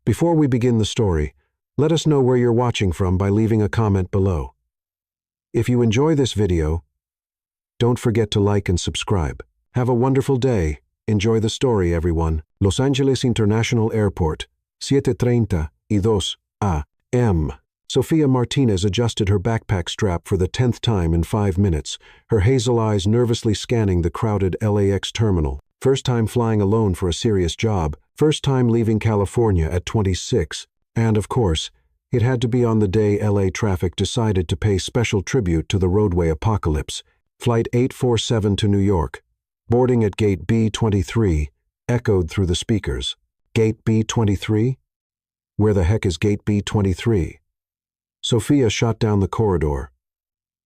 Before we begin the story, let us know where you're watching from by leaving a comment below. If you enjoy this video, don't forget to like and subscribe. Have a wonderful day. Enjoy the story, everyone. Los Angeles International Airport, 7:32 a.m. Sofia Martinez adjusted her backpack strap for the 10th time in 5 minutes, her hazel eyes nervously scanning the crowded LAX terminal. First time flying alone for a serious job, first time leaving California at 26, and of course, it had to be on the day LA traffic decided to pay special tribute to the roadway apocalypse. Flight 847 to New York. Boarding at Gate B23 echoed through the speakers. Gate B23? Where the heck is Gate B23? Sofia shot down the corridor,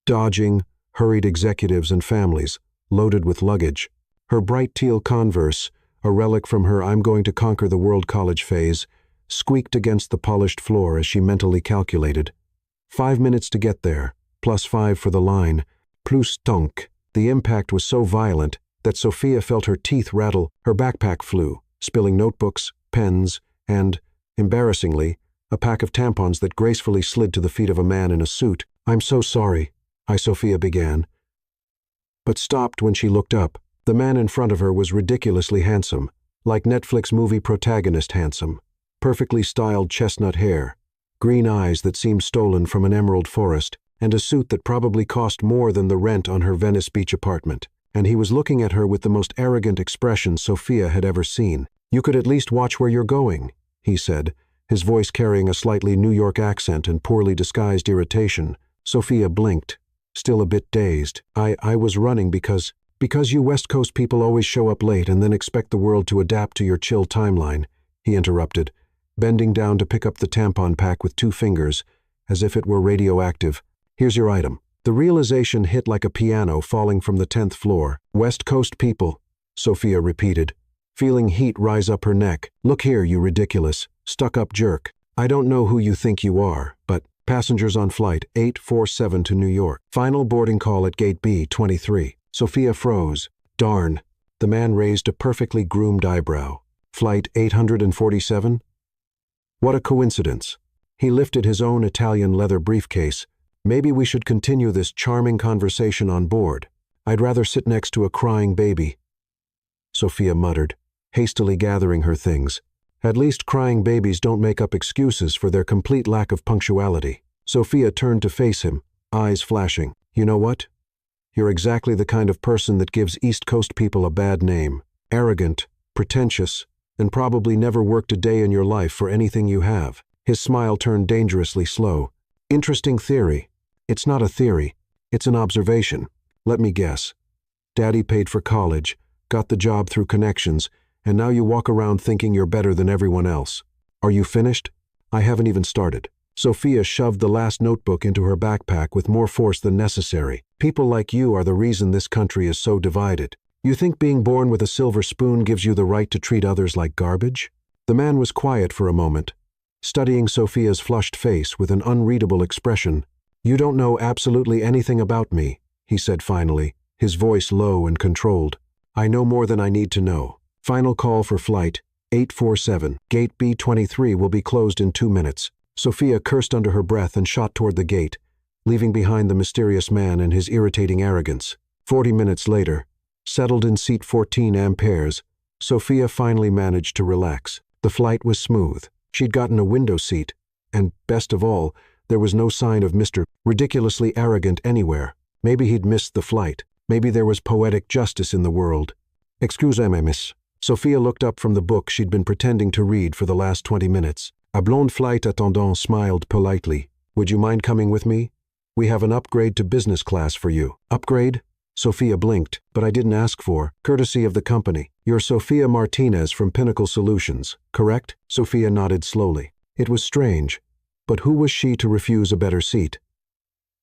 dodging hurried executives and families, loaded with luggage. Her bright teal Converse, a relic from her I'm going to conquer the world college phase, squeaked against the polished floor as she mentally calculated. 5 minutes to get there, +5 for the line, plus tonk. The impact was so violent that Sofia felt her teeth rattle. Her backpack flew, spilling notebooks, pens, and, embarrassingly, a pack of tampons that gracefully slid to the feet of a man in a suit. "I'm so sorry," Sofia began, but stopped when she looked up. The man in front of her was ridiculously handsome, like Netflix movie protagonist handsome. Perfectly styled chestnut hair, green eyes that seemed stolen from an emerald forest, and a suit that probably cost more than the rent on her Venice Beach apartment. And he was looking at her with the most arrogant expression Sofia had ever seen. "You could at least watch where you're going," he said, his voice carrying a slightly New York accent and poorly disguised irritation. Sofia blinked, still a bit dazed. I was running because you West Coast people always show up late and then expect the world to adapt to your chill timeline," he interrupted, bending down to pick up the tampon pack with 2 fingers, as if it were radioactive. "Here's your item." The realization hit like a piano falling from the 10th floor. "West Coast people," Sofia repeated, feeling heat rise up her neck. "Look here, you ridiculous, stuck-up jerk. I don't know who you think you are, but passengers on flight 847 to New York. Final boarding call at Gate B23. Sofia froze. "Darn." The man raised a perfectly groomed eyebrow. "Flight 847? What a coincidence." He lifted his own Italian leather briefcase. "Maybe we should continue this charming conversation on board. I'd rather sit next to a crying baby," Sofia muttered, hastily gathering her things. At least crying babies don't make up excuses for their complete lack of punctuality. Sofia turned to face him, eyes flashing. "You know what? You're exactly the kind of person that gives East Coast people a bad name. Arrogant, pretentious, and probably never worked a day in your life for anything you have." His smile turned dangerously slow. "Interesting theory." "It's not a theory. It's an observation. Let me guess. Daddy paid for college, got the job through connections, and now you walk around thinking you're better than everyone else. Are you finished?" "I haven't even started." Sofia shoved the last notebook into her backpack with more force than necessary. "People like you are the reason this country is so divided. You think being born with a silver spoon gives you the right to treat others like garbage?" The man was quiet for a moment, studying Sofia's flushed face with an unreadable expression. "You don't know absolutely anything about me," he said finally, his voice low and controlled. "I know more than I need to know. Final call for flight 847. Gate B23 will be closed in 2 minutes. Sofia cursed under her breath and shot toward the gate, leaving behind the mysterious man and his irritating arrogance. 40 minutes later, settled in seat 14 amperes, Sofia finally managed to relax. The flight was smooth. She'd gotten a window seat, and, best of all, there was no sign of Mr. Ridiculously Arrogant anywhere. Maybe he'd missed the flight. Maybe there was poetic justice in the world. "Excusez-moi, miss." Sofia looked up from the book she'd been pretending to read for the last 20 minutes. A blonde flight attendant smiled politely. "Would you mind coming with me? We have an upgrade to business class for you." "Upgrade?" Sofia blinked. "But I didn't ask for. Courtesy of the company. You're Sofia Martinez from Pinnacle Solutions, correct?" Sofia nodded slowly. It was strange, but who was she to refuse a better seat?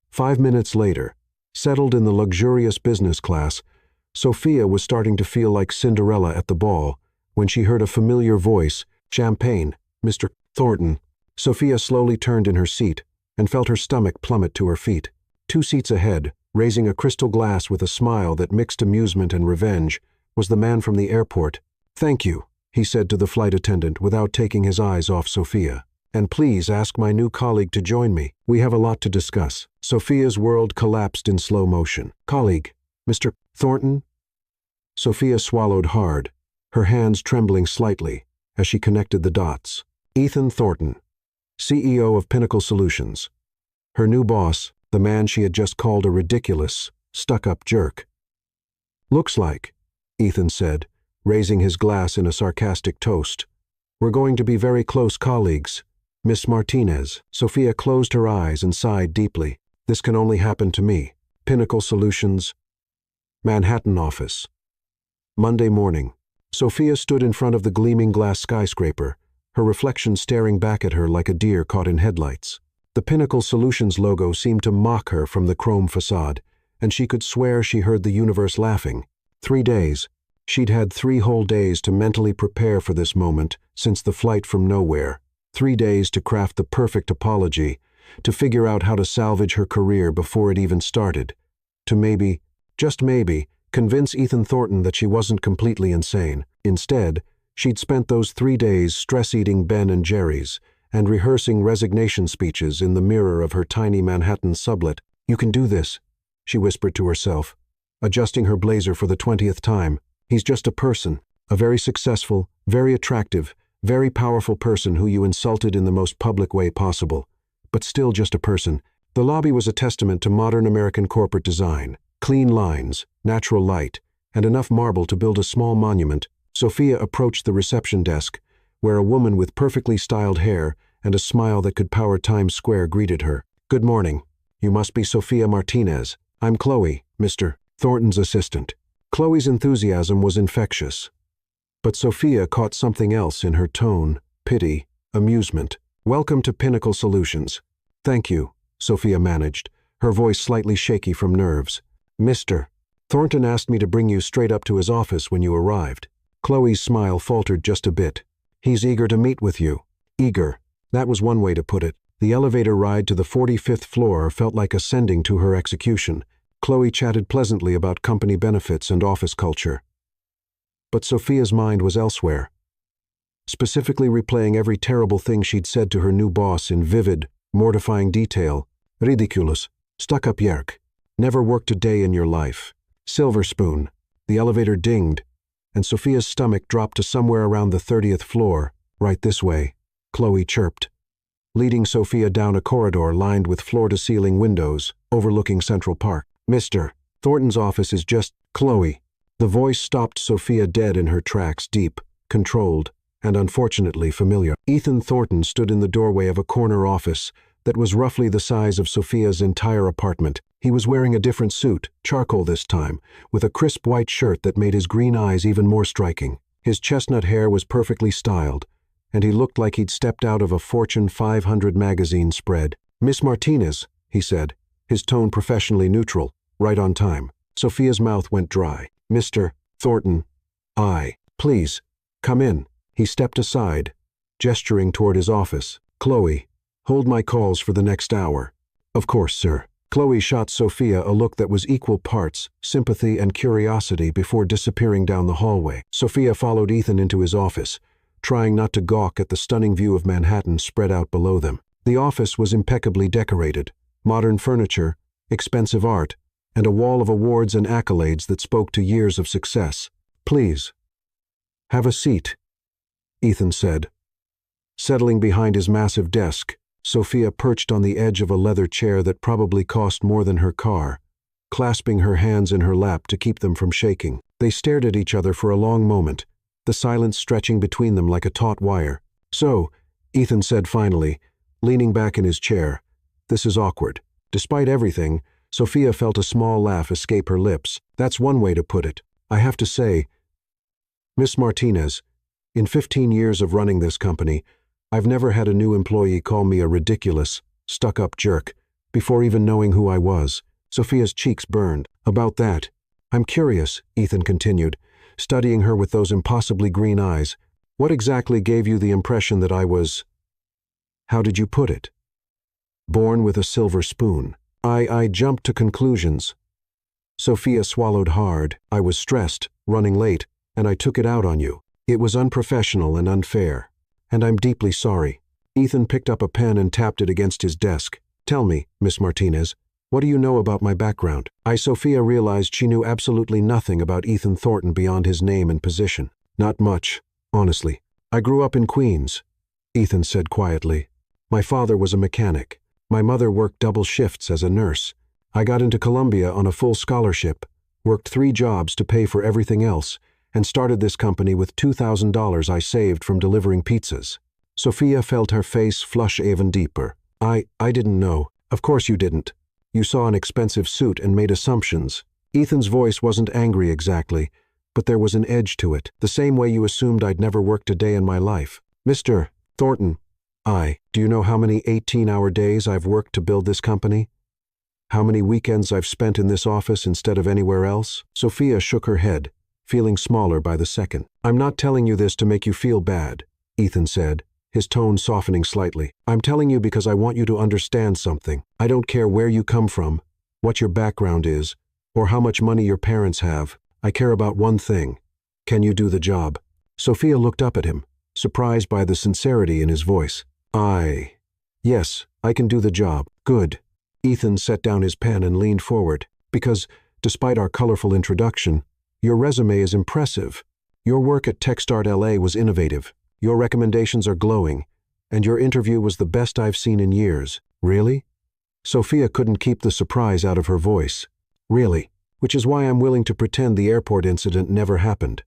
5 minutes later, settled in the luxurious business class, Sofia was starting to feel like Cinderella at the ball when she heard a familiar voice. "Champagne, Mr. Thornton." Sofia slowly turned in her seat and felt her stomach plummet to her feet. 2 seats ahead, raising a crystal glass with a smile that mixed amusement and revenge, was the man from the airport. "Thank you," he said to the flight attendant without taking his eyes off Sophia. "And please ask my new colleague to join me. We have a lot to discuss." Sophia's world collapsed in slow motion. "Colleague, Mr. Thornton?" Sophia swallowed hard, her hands trembling slightly as she connected the dots. Ethan Thornton, CEO of Pinnacle Solutions. Her new boss, the man she had just called a ridiculous, stuck-up jerk. "Looks like," Ethan said, raising his glass in a sarcastic toast, "we're going to be very close colleagues. Miss Martinez." Sophia closed her eyes and sighed deeply. "This can only happen to me." Pinnacle Solutions, Manhattan office. Monday morning. Sophia stood in front of the gleaming glass skyscraper, her reflection staring back at her like a deer caught in headlights. The Pinnacle Solutions logo seemed to mock her from the chrome facade, and she could swear she heard the universe laughing. 3 days. She'd had 3 whole days to mentally prepare for this moment since the flight from nowhere. 3 days to craft the perfect apology, to figure out how to salvage her career before it even started, to maybe, just maybe, convince Ethan Thornton that she wasn't completely insane. Instead, she'd spent those 3 days stress-eating Ben and Jerry's and rehearsing resignation speeches in the mirror of her tiny Manhattan sublet. "You can do this," she whispered to herself, adjusting her blazer for the 20th time. "He's just a person, a very successful, very attractive, very powerful person who you insulted in the most public way possible, but still just a person." The lobby was a testament to modern American corporate design. Clean lines, natural light, and enough marble to build a small monument. Sophia approached the reception desk, where a woman with perfectly styled hair and a smile that could power Times Square greeted her. "Good morning. You must be Sophia Martinez. I'm Chloe, Mr. Thornton's assistant." Chloe's enthusiasm was infectious, but Sophia caught something else in her tone: pity, amusement. "Welcome to Pinnacle Solutions." "Thank you," Sophia managed, her voice slightly shaky from nerves. "Mr. Thornton asked me to bring you straight up to his office when you arrived." Chloe's smile faltered just a bit. "He's eager to meet with you." Eager. That was one way to put it. The elevator ride to the 45th floor felt like ascending to her execution. Chloe chatted pleasantly about company benefits and office culture. But Sophia's mind was elsewhere, specifically replaying every terrible thing she'd said to her new boss in vivid, mortifying detail. "Ridiculous. Stuck-up yerk. Never worked a day in your life. Silver spoon." The elevator dinged, and Sophia's stomach dropped to somewhere around the 30th floor. "Right this way," Chloe chirped, leading Sophia down a corridor lined with floor-to-ceiling windows overlooking Central Park. "Mr. Thornton's office is just—" "Chloe." The voice stopped Sophia dead in her tracks, deep, controlled, and unfortunately familiar. Ethan Thornton stood in the doorway of a corner office that was roughly the size of Sophia's entire apartment. He was wearing a different suit, charcoal this time, with a crisp white shirt that made his green eyes even more striking. His chestnut hair was perfectly styled, and he looked like he'd stepped out of a Fortune 500 magazine spread. "Miss Martinez," he said, his tone professionally neutral, right on time. Sophia's mouth went dry. "Mr. Thornton, please, come in." He stepped aside, gesturing toward his office. "Chloe, hold my calls for the next hour." "Of course, sir." Chloe shot Sophia a look that was equal parts sympathy and curiosity before disappearing down the hallway. Sophia followed Ethan into his office, trying not to gawk at the stunning view of Manhattan spread out below them. The office was impeccably decorated, modern furniture, expensive art, and a wall of awards and accolades that spoke to years of success. "Please, have a seat," Ethan said. Settling behind his massive desk, Sophia perched on the edge of a leather chair that probably cost more than her car, clasping her hands in her lap to keep them from shaking. They stared at each other for a long moment, the silence stretching between them like a taut wire. "So," Ethan said finally, leaning back in his chair, "this is awkward." Despite everything, Sophia felt a small laugh escape her lips. "That's one way to put it. I have to say, Miss Martinez, in 15 years of running this company, I've never had a new employee call me a ridiculous, stuck-up jerk, before even knowing who I was." Sophia's cheeks burned. "About that, I'm curious," Ethan continued, studying her with those impossibly green eyes. "What exactly gave you the impression that I was— how did you put it? Born with a silver spoon?" I jumped to conclusions." Sophia swallowed hard. "I was stressed, running late, and I took it out on you." It was unprofessional and unfair, and I'm deeply sorry. Ethan picked up a pen and tapped it against his desk. Tell me, Miss Martinez, what do you know about my background? Sophia realized she knew absolutely nothing about Ethan Thornton beyond his name and position. Not much, honestly. I grew up in Queens, Ethan said quietly. My father was a mechanic. My mother worked double shifts as a nurse. I got into Columbia on a full scholarship, worked 3 jobs to pay for everything else, and started this company with $2,000 I saved from delivering pizzas. Sophia felt her face flush even deeper. I didn't know. Of course you didn't. You saw an expensive suit and made assumptions. Ethan's voice wasn't angry exactly, but there was an edge to it, the same way you assumed I'd never worked a day in my life. Mr. Thornton, do you know how many 18-hour days I've worked to build this company? How many weekends I've spent in this office instead of anywhere else? Sophia shook her head, feeling smaller by the second. I'm not telling you this to make you feel bad, Ethan said, his tone softening slightly. I'm telling you because I want you to understand something. I don't care where you come from, what your background is, or how much money your parents have. I care about one thing. Can you do the job? Sophia looked up at him, surprised by the sincerity in his voice. Yes, I can do the job. Good. Ethan set down his pen and leaned forward, because, despite our colorful introduction, your resume is impressive. Your work at TechStart LA was innovative. Your recommendations are glowing, and your interview was the best I've seen in years. Really? Sophia couldn't keep the surprise out of her voice. Really, which is why I'm willing to pretend the airport incident never happened.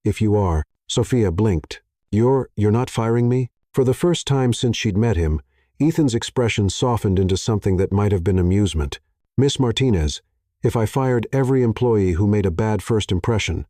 If you are, Sophia blinked. You're not firing me? For the first time since she'd met him, Ethan's expression softened into something that might have been amusement. Miss Martinez, if I fired every employee who made a bad first impression,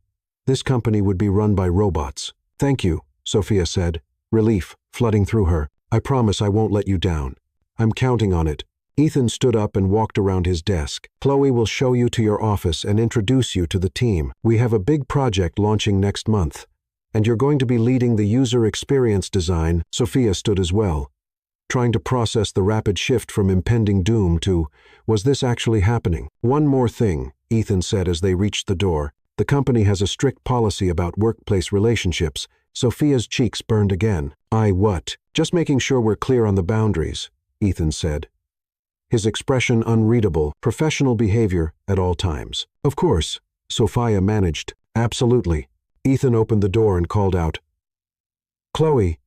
this company would be run by robots. Thank you, Sophia said, relief flooding through her. I promise I won't let you down. I'm counting on it. Ethan stood up and walked around his desk. Chloe will show you to your office and introduce you to the team. We have a big project launching next month, and you're going to be leading the user experience design. Sophia stood as well, trying to process the rapid shift from impending doom to, was this actually happening? One more thing, Ethan said as they reached the door. The company has a strict policy about workplace relationships. Sophia's cheeks burned again. What? Just making sure we're clear on the boundaries, Ethan said, his expression unreadable, professional behavior at all times. Of course, Sophia managed. Absolutely. Ethan opened the door and called out, Chloe,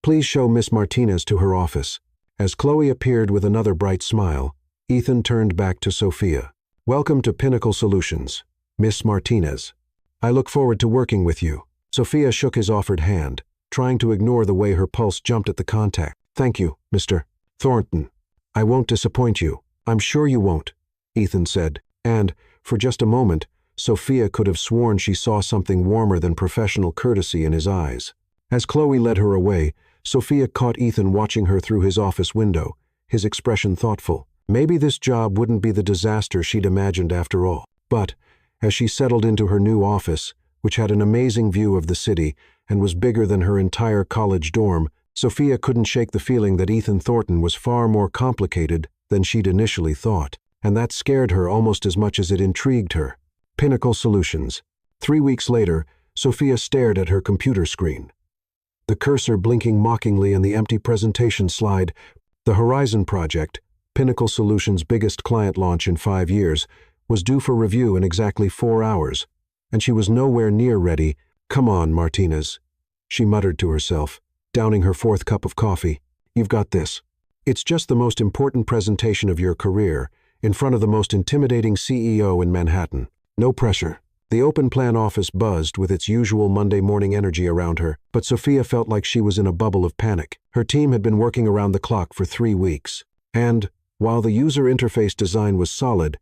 please show Miss Martinez to her office. As Chloe appeared with another bright smile, Ethan turned back to Sophia. Welcome to Pinnacle Solutions, Miss Martinez. I look forward to working with you. Sophia shook his offered hand, trying to ignore the way her pulse jumped at the contact. Thank you, Mr. Thornton. I won't disappoint you. I'm sure you won't, Ethan said, and, for just a moment, Sophia could have sworn she saw something warmer than professional courtesy in his eyes. As Chloe led her away, Sophia caught Ethan watching her through his office window, his expression thoughtful. Maybe this job wouldn't be the disaster she'd imagined after all. But, as she settled into her new office, which had an amazing view of the city and was bigger than her entire college dorm, Sophia couldn't shake the feeling that Ethan Thornton was far more complicated than she'd initially thought, and that scared her almost as much as it intrigued her. Pinnacle Solutions. 3 weeks later, Sophia stared at her computer screen, the cursor blinking mockingly on the empty presentation slide. The Horizon project, Pinnacle Solutions' biggest client launch in 5 years, was due for review in exactly 4 hours, and she was nowhere near ready. Come on, Martinez, she muttered to herself, downing her 4th cup of coffee. You've got this. It's just the most important presentation of your career, in front of the most intimidating CEO in Manhattan. No pressure. The open plan office buzzed with its usual Monday morning energy around her, but Sophia felt like she was in a bubble of panic. Her team had been working around the clock for 3 weeks. And, while the user interface design was solid,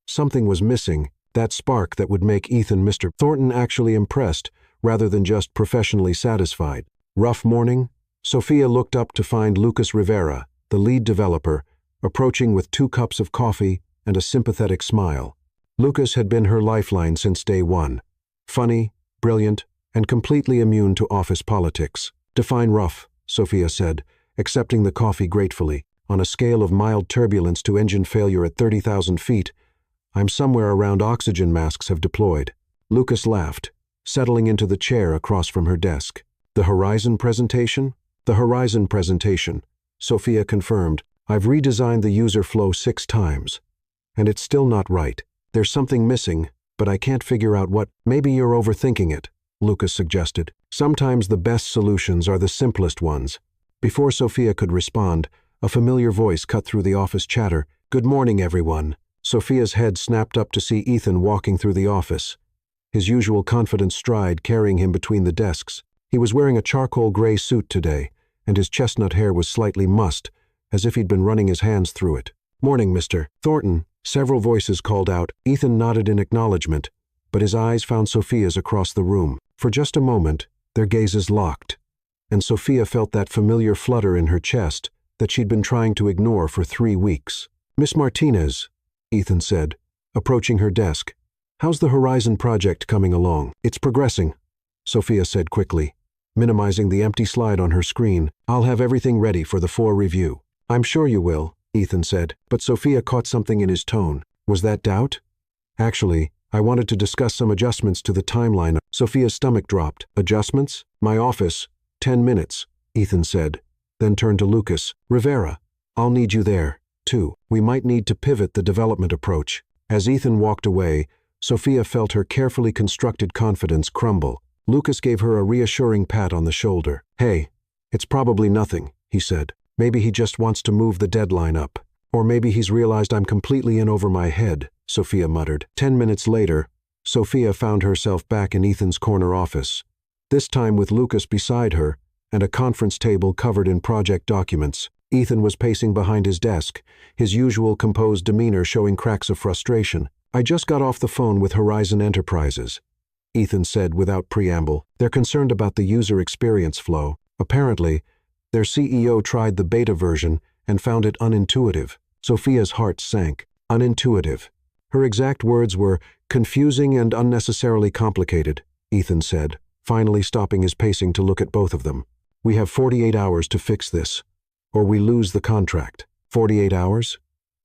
something was missing, that spark that would make Mr. Thornton actually impressed, rather than just professionally satisfied. Rough morning? Sophia looked up to find Lucas Rivera, the lead developer, approaching with 2 cups of coffee and a sympathetic smile. Lucas had been her lifeline since day one. Funny, brilliant, and completely immune to office politics. Define rough, Sophia said, accepting the coffee gratefully. On a scale of mild turbulence to engine failure at 30,000 feet, I'm somewhere around oxygen masks have deployed. Lucas laughed, settling into the chair across from her desk. The Horizon presentation? The Horizon presentation, Sophia confirmed. I've redesigned the user flow 6 times. And it's still not right. There's something missing, but I can't figure out what. Maybe you're overthinking it, Lucas suggested. Sometimes the best solutions are the simplest ones. Before Sophia could respond, a familiar voice cut through the office chatter. Good morning, everyone. Sophia's head snapped up to see Ethan walking through the office, his usual confident stride carrying him between the desks. He was wearing a charcoal gray suit today, and his chestnut hair was slightly mussed, as if he'd been running his hands through it. Morning, Mr. Thornton, several voices called out. Ethan nodded in acknowledgement, but his eyes found Sophia's across the room. For just a moment, their gazes locked, and Sophia felt that familiar flutter in her chest that she'd been trying to ignore for 3 weeks. Miss Martinez, Ethan said, approaching her desk. How's the Horizon project coming along? It's progressing, Sophia said quickly, minimizing the empty slide on her screen. I'll have everything ready for the 4 review. I'm sure you will, Ethan said, but Sophia caught something in his tone. Was that doubt? Actually, I wanted to discuss some adjustments to the timeline. Sophia's stomach dropped. Adjustments? My office. 10 minutes, Ethan said, then turned to Lucas. Rivera, I'll need you there, too. We might need to pivot the development approach. As Ethan walked away, Sophia felt her carefully constructed confidence crumble. Lucas gave her a reassuring pat on the shoulder. Hey, it's probably nothing, he said. Maybe he just wants to move the deadline up. Or maybe he's realized I'm completely in over my head, Sophia muttered. 10 minutes later, Sophia found herself back in Ethan's corner office, this time with Lucas beside her and a conference table covered in project documents. Ethan was pacing behind his desk, his usual composed demeanor showing cracks of frustration. I just got off the phone with Horizon Enterprises, Ethan said without preamble. They're concerned about the user experience flow. Apparently, their CEO tried the beta version and found it unintuitive. Sophia's heart sank. Unintuitive. Her exact words were, confusing and unnecessarily complicated, Ethan said, finally stopping his pacing to look at both of them. We have 48 hours to fix this, or we lose the contract. 48 hours?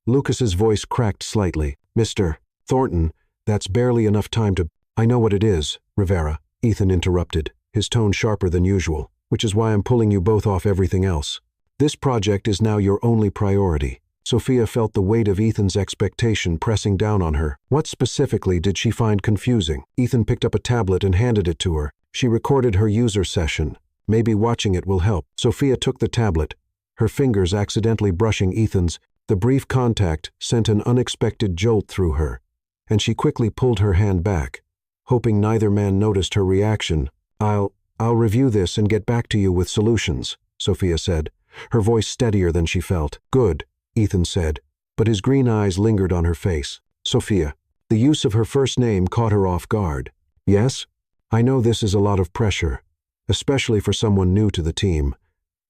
Lucas's voice cracked slightly. Mr. Thornton, that's barely enough time to— I know what it is, Rivera, Ethan interrupted, his tone sharper than usual, which is why I'm pulling you both off everything else. This project is now your only priority. Sophia felt the weight of Ethan's expectation pressing down on her. What specifically did she find confusing? Ethan picked up a tablet and handed it to her. She recorded her user session. Maybe watching it will help. Sophia took the tablet, her fingers accidentally brushing Ethan's. The brief contact sent an unexpected jolt through her, and she quickly pulled her hand back, hoping neither man noticed her reaction. I'll review this and get back to you with solutions, Sophia said, her voice steadier than she felt. Good, Ethan said, but his green eyes lingered on her face. Sophia. The use of her first name caught her off guard. Yes, I know this is a lot of pressure, especially for someone new to the team,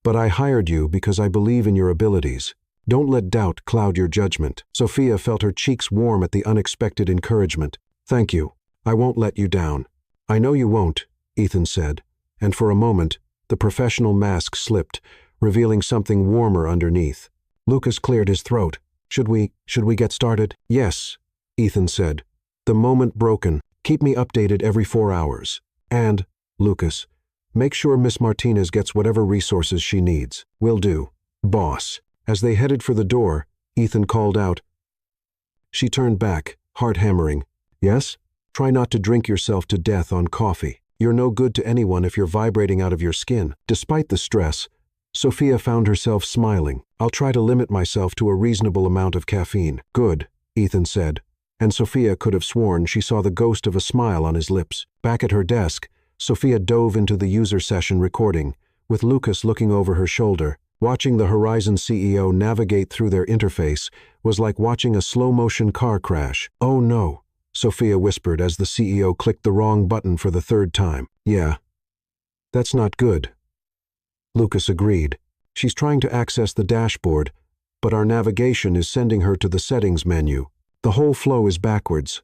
but I hired you because I believe in your abilities. Don't let doubt cloud your judgment. Sophia felt her cheeks warm at the unexpected encouragement. Thank you. I won't let you down. I know you won't, Ethan said, and for a moment, the professional mask slipped, revealing something warmer underneath. Lucas cleared his throat. Should we get started? Yes, Ethan said. The moment broken. Keep me updated every 4 hours. And, Lucas, make sure Miss Martinez gets whatever resources she needs. Will do. Boss. As they headed for the door, Ethan called out. She turned back, heart hammering. Yes? Try not to drink yourself to death on coffee. You're no good to anyone if you're vibrating out of your skin. Despite the stress, Sophia found herself smiling. I'll try to limit myself to a reasonable amount of caffeine. Good, Ethan said, and Sophia could have sworn she saw the ghost of a smile on his lips. Back at her desk, Sophia dove into the user session recording, with Lucas looking over her shoulder. Watching the Horizon CEO navigate through their interface was like watching a slow-motion car crash. Oh no, Sophia whispered as the CEO clicked the wrong button for the 3rd time. Yeah, that's not good. Lucas agreed. She's trying to access the dashboard, but our navigation is sending her to the settings menu. The whole flow is backwards.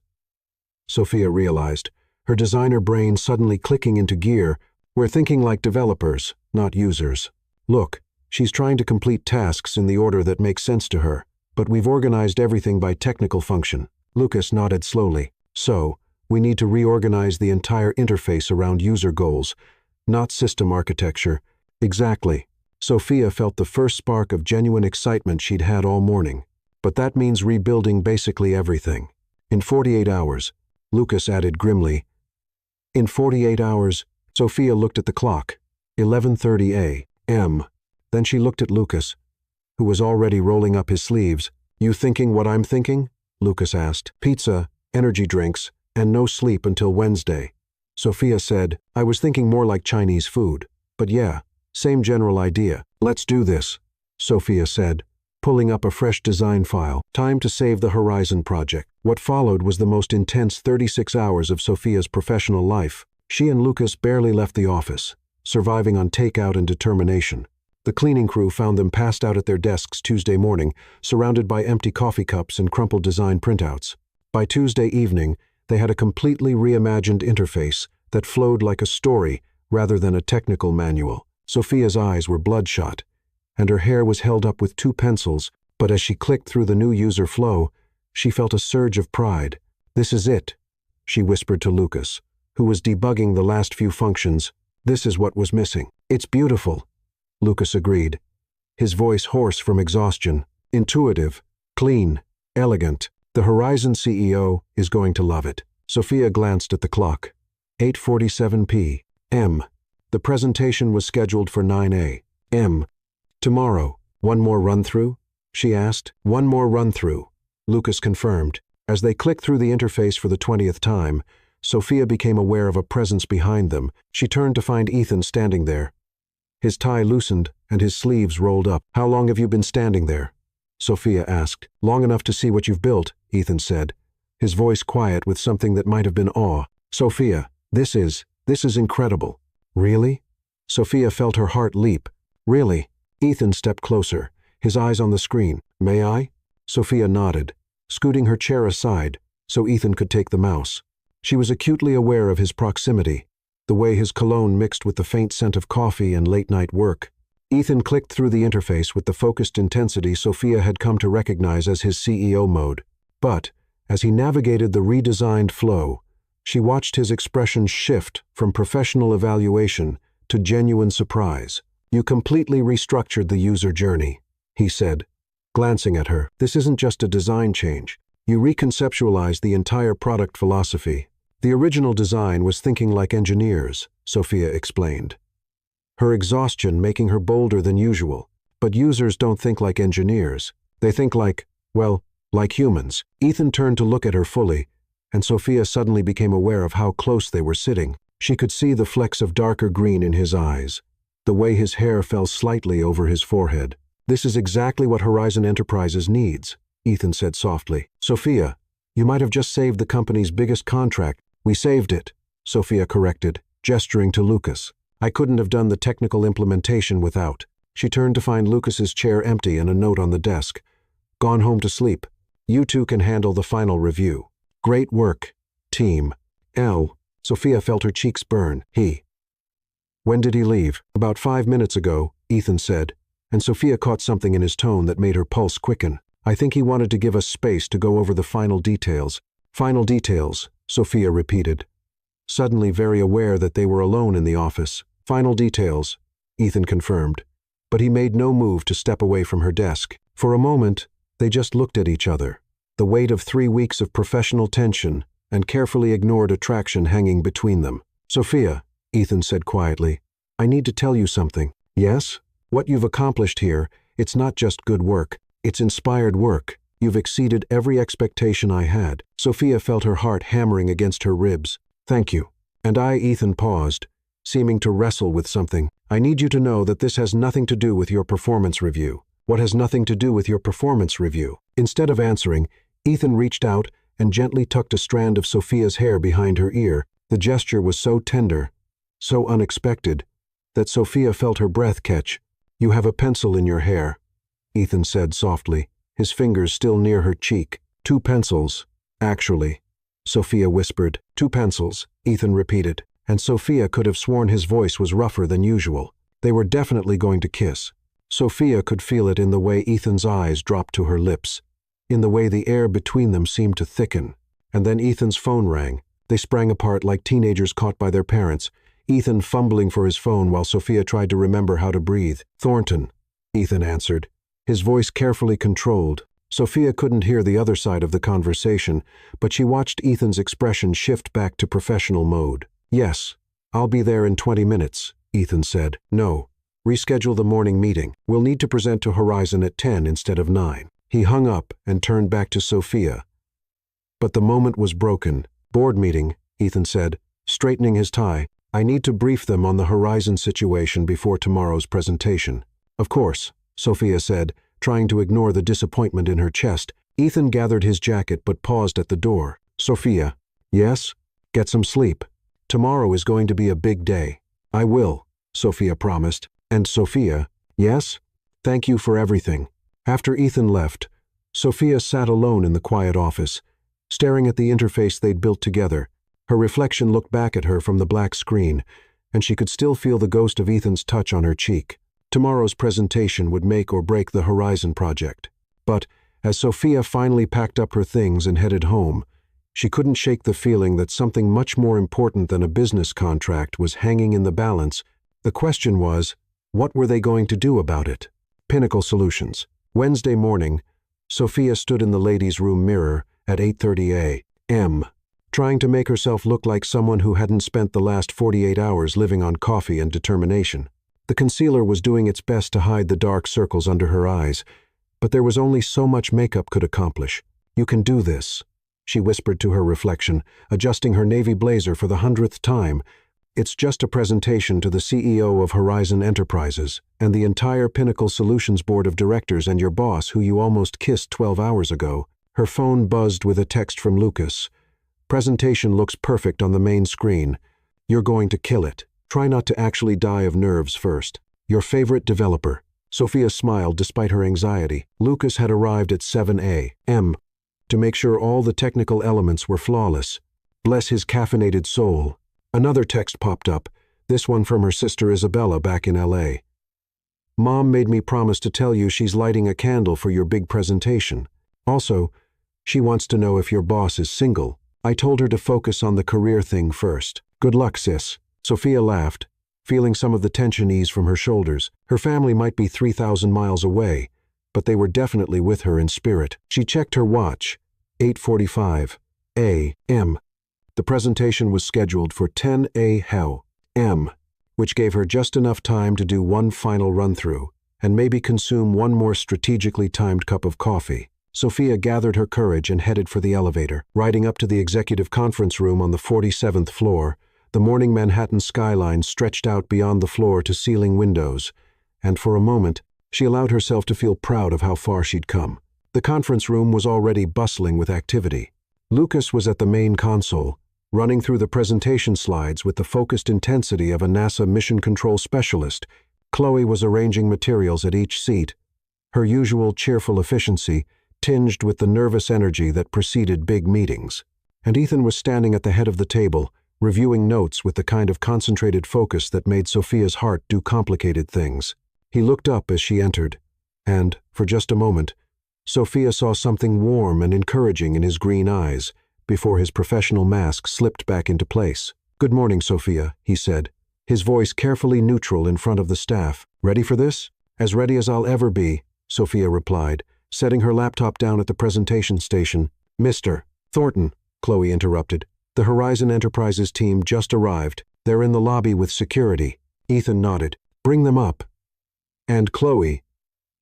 Sophia realized, her designer brain suddenly clicking into gear. We're thinking like developers, not users. Look, she's trying to complete tasks in the order that makes sense to her, but we've organized everything by technical function. Lucas nodded slowly. So, We need to reorganize the entire interface around user goals, not system architecture. Exactly. Sophia felt the first spark of genuine excitement she'd had all morning. But that means rebuilding basically everything. In 48 hours, Lucas added grimly. In 48 hours, Sophia looked at the clock. 11:30 a.m. Then she looked at Lucas, who was already rolling up his sleeves. You thinking what I'm thinking? Lucas asked. Pizza, energy drinks, and no sleep until Wednesday. Sophia said, I was thinking more like Chinese food. But yeah, same general idea. Let's do this, Sophia said, pulling up a fresh design file. Time to save the Horizon project. What followed was the most intense 36 hours of Sophia's professional life. She and Lucas barely left the office, surviving on takeout and determination. The cleaning crew found them passed out at their desks Tuesday morning, surrounded by empty coffee cups and crumpled design printouts. By Tuesday evening, they had a completely reimagined interface that flowed like a story rather than a technical manual. Sophia's eyes were bloodshot, and her hair was held up with 2 pencils, but as she clicked through the new user flow, she felt a surge of pride. This is it, she whispered to Lucas, who was debugging the last few functions. This is what was missing. It's beautiful, Lucas agreed, his voice hoarse from exhaustion. Intuitive, clean, elegant. The Horizon CEO is going to love it. Sophia glanced at the clock. 8:47 p.m. The presentation was scheduled for 9 a.m. Tomorrow. One more run-through? She asked. One more run-through, Lucas confirmed. As they clicked through the interface for the 20th time, Sophia became aware of a presence behind them. She turned to find Ethan standing there. His tie loosened and his sleeves rolled up. How long have you been standing there? Sophia asked. Long enough to see what you've built, Ethan said, his voice quiet with something that might have been awe. Sophia, this is incredible. Really? Sophia felt her heart leap. Really? Ethan stepped closer, his eyes on the screen. May I? Sophia nodded, scooting her chair aside so Ethan could take the mouse. She was acutely aware of his proximity, the way his cologne mixed with the faint scent of coffee and late-night work. Ethan clicked through the interface with the focused intensity Sophia had come to recognize as his CEO mode. But, as he navigated the redesigned flow, she watched his expression shift from professional evaluation to genuine surprise. You completely restructured the user journey, he said, glancing at her. This isn't just a design change. You reconceptualized the entire product philosophy. The original design was thinking like engineers, Sophia explained, her exhaustion making her bolder than usual. But users don't think like engineers. They think like humans. Ethan turned to look at her fully, and Sophia suddenly became aware of how close they were sitting. She could see the flecks of darker green in his eyes, the way his hair fell slightly over his forehead. This is exactly what Horizon Enterprises needs, Ethan said softly. Sophia, you might have just saved the company's biggest contract. We saved it, Sophia corrected, gesturing to Lucas. I couldn't have done the technical implementation without. She turned to find Lucas's chair empty and a note on the desk. Gone home to sleep. You two can handle the final review. Great work, team. Sophia felt her cheeks burn. When did he leave? About 5 minutes ago, Ethan said, and Sophia caught something in his tone that made her pulse quicken. I think he wanted to give us space to go over the final details. Final details, Sophia repeated, suddenly very aware that they were alone in the office. Final details, Ethan confirmed, but he made no move to step away from her desk. For a moment, they just looked at each other, the weight of 3 weeks of professional tension and carefully ignored attraction hanging between them. Sophia, Ethan said quietly, I need to tell you something. Yes? What you've accomplished here, it's not just good work, it's inspired work. You've exceeded every expectation I had. Sophia felt her heart hammering against her ribs. Thank you. And Ethan paused, seeming to wrestle with something. I need you to know that this has nothing to do with your performance review. What has nothing to do with your performance review? Instead of answering, Ethan reached out and gently tucked a strand of Sophia's hair behind her ear. The gesture was so tender, so unexpected, that Sophia felt her breath catch. You have a pencil in your hair, Ethan said softly, his fingers still near her cheek. 2 pencils, actually, Sophia whispered. 2 pencils, Ethan repeated, and Sophia could have sworn his voice was rougher than usual. They were definitely going to kiss. Sophia could feel it in the way Ethan's eyes dropped to her lips, in the way the air between them seemed to thicken. And then Ethan's phone rang. They sprang apart like teenagers caught by their parents, Ethan fumbling for his phone while Sophia tried to remember how to breathe. "Thornton," Ethan answered, his voice carefully controlled. Sophia couldn't hear the other side of the conversation, but she watched Ethan's expression shift back to professional mode. "Yes, I'll be there in 20 minutes, Ethan said. "No, reschedule the morning meeting. We'll need to present to Horizon at 10 instead of 9. He hung up and turned back to Sophia. But the moment was broken. "Board meeting," Ethan said, straightening his tie. "I need to brief them on the Horizon situation before tomorrow's presentation." "Of course," Sophia said, trying to ignore the disappointment in her chest. Ethan gathered his jacket but paused at the door. "Sophia." "Yes? Get some sleep. Tomorrow is going to be a big day." "I will," Sophia promised. "And Sophia." "Yes? Thank you for everything." After Ethan left, Sophia sat alone in the quiet office, staring at the interface they'd built together. Her reflection looked back at her from the black screen, and she could still feel the ghost of Ethan's touch on her cheek. Tomorrow's presentation would make or break the Horizon project. But as Sophia finally packed up her things and headed home, she couldn't shake the feeling that something much more important than a business contract was hanging in the balance. The question was, what were they going to do about it? Pinnacle Solutions. Wednesday morning, Sophia stood in the ladies' room mirror at 8:30 a.m., trying to make herself look like someone who hadn't spent the last 48 hours living on coffee and determination. The concealer was doing its best to hide the dark circles under her eyes, but there was only so much makeup could accomplish. "You can do this," she whispered to her reflection, adjusting her navy blazer for the 100th time. "It's just a presentation to the CEO of Horizon Enterprises and the entire Pinnacle Solutions Board of Directors and your boss who you almost kissed 12 hours ago." Her phone buzzed with a text from Lucas. "Presentation looks perfect on the main screen. You're going to kill it. Try not to actually die of nerves first. Your favorite developer." Sophia smiled despite her anxiety. Lucas had arrived at 7 a.m. to make sure all the technical elements were flawless. Bless his caffeinated soul. Another text popped up, this one from her sister Isabella back in LA. "Mom made me promise to tell you she's lighting a candle for your big presentation. Also, she wants to know if your boss is single. I told her to focus on the career thing first. Good luck, sis." Sophia laughed, feeling some of the tension ease from her shoulders. Her family might be 3,000 miles away, but they were definitely with her in spirit. She checked her watch. 8:45 a.m. The presentation was scheduled for 10 a.m., which gave her just enough time to do one final run-through and maybe consume one more strategically timed cup of coffee. Sophia gathered her courage and headed for the elevator. Riding up to the executive conference room on the 47th floor, the morning Manhattan skyline stretched out beyond the floor-to-ceiling windows, and for a moment, she allowed herself to feel proud of how far she'd come. The conference room was already bustling with activity. Lucas was at the main console, running through the presentation slides with the focused intensity of a NASA mission control specialist. Chloe was arranging materials at each seat, her usual cheerful efficiency tinged with the nervous energy that preceded big meetings. And Ethan was standing at the head of the table, reviewing notes with the kind of concentrated focus that made Sophia's heart do complicated things. He looked up as she entered, and, for just a moment, Sophia saw something warm and encouraging in his green eyes before his professional mask slipped back into place. "Good morning, Sophia," he said, his voice carefully neutral in front of the staff. "Ready for this?" "As ready as I'll ever be," Sophia replied, setting her laptop down at the presentation station. "Mr. Thornton," Chloe interrupted. "The Horizon Enterprises team just arrived. They're in the lobby with security." Ethan nodded. "Bring them up. And Chloe,